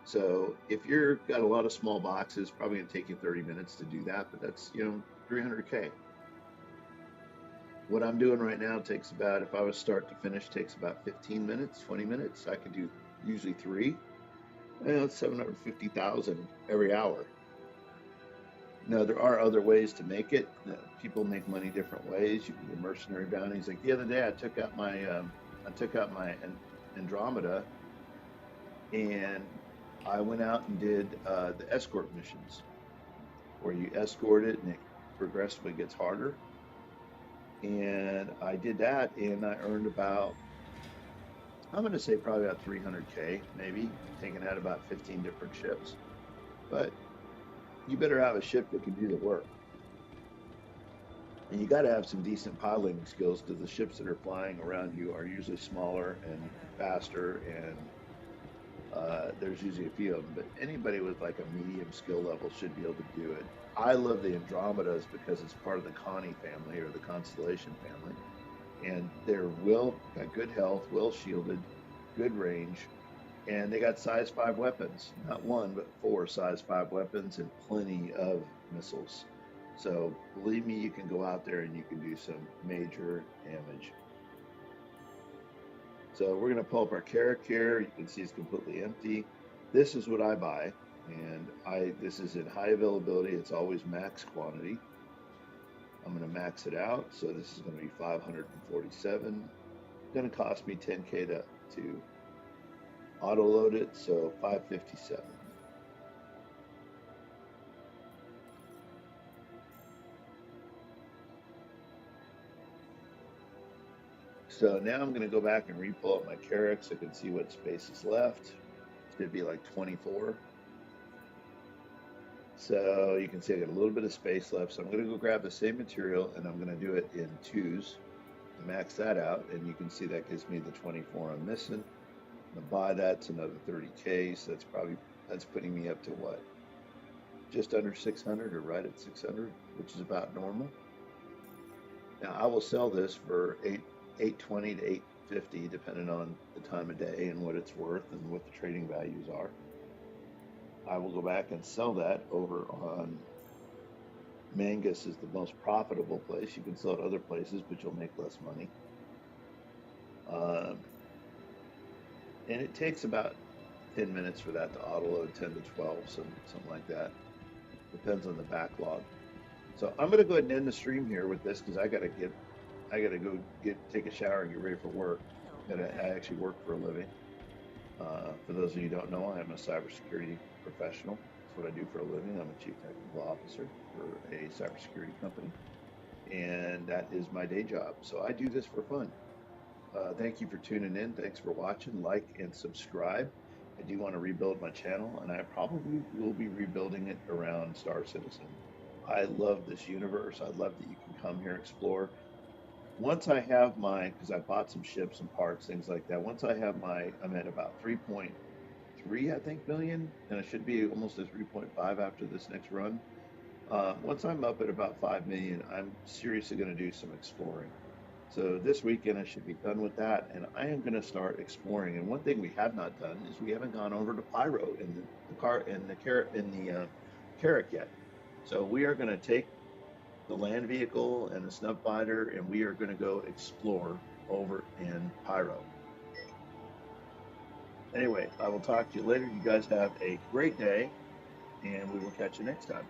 So if you're got a lot of small boxes, probably gonna take you 30 minutes to do that, but that's 300K. What I'm doing right now takes about, if I was start to finish, takes about 15 minutes, 20 minutes. I can do usually 3. It's 750,000 every hour. Now there are other ways to make it. People make money different ways. You can do mercenary bounties. Like the other day, I took out my Andromeda, and I went out and did the escort missions, where you escort it and it progressively gets harder. And I did that, and I earned about, I'm going to say probably about 300K, maybe, taking out about 15 different ships. But you better have a ship that can do the work. And you got to have some decent piloting skills, because the ships that are flying around you are usually smaller and faster, and there's usually a few of them. But anybody with like a medium skill level should be able to do it. I love the Andromedas because it's part of the Connie family, or the Constellation family. And they're got good health, well shielded, good range, and they got size 5 weapons. Not 1, but 4 size 5 weapons and plenty of missiles. So believe me, you can go out there and you can do some major damage. So we're going to pull up our Carrack here. You can see it's completely empty. This is what I buy, and this is in high availability. It's always max quantity. I'm going to max it out. So this is going to be 547. It's going to cost me 10K to auto load it. So 557. So now I'm going to go back and re-pull up my Carrack so I can see what space is left. Should be like 24. So you can see I got a little bit of space left. So I'm going to go grab the same material, and I'm going to do it in 2s to max that out. And you can see that gives me the 24 I'm missing. I'm going to buy that. It's another 30K. So that's putting me up to what? Just under 600, or right at 600, which is about normal. Now I will sell this for 820 to 850, depending on the time of day and what it's worth and what the trading values are. I will go back and sell that over on Mangus. Is the most profitable place. You can sell it other places, but you'll make less money. And it takes about 10 minutes for that to auto load, 10 to 12, something like that. Depends on the backlog. So I'm going to go ahead and end the stream here with this, because I got to go take a shower and get ready for work. I actually work for a living. For those of you who don't know, I am a cybersecurity professional. That's what I do for a living. I'm a chief technical officer for a cybersecurity company, and that is my day job. So I do this for fun. Thank you for tuning in. Thanks for watching. Like and subscribe. I do want to rebuild my channel, and I probably will be rebuilding it around Star Citizen. I love this universe. I love that you can come here, explore. Once I have because I bought some ships and parts, things like that. Once I have I'm at about 3.3, I think, million, and I should be almost at 3.5 after this next run. Once I'm up at about 5 million, I'm seriously going to do some exploring. So this weekend I should be done with that, and I am going to start exploring. And one thing we have not done is we haven't gone over to Pyro in the Carrack yet. So we are going to take the land vehicle and the snub fighter, and we are going to go explore over in Pyro. Anyway, I will talk to you later. You guys have a great day, and we will catch you next time.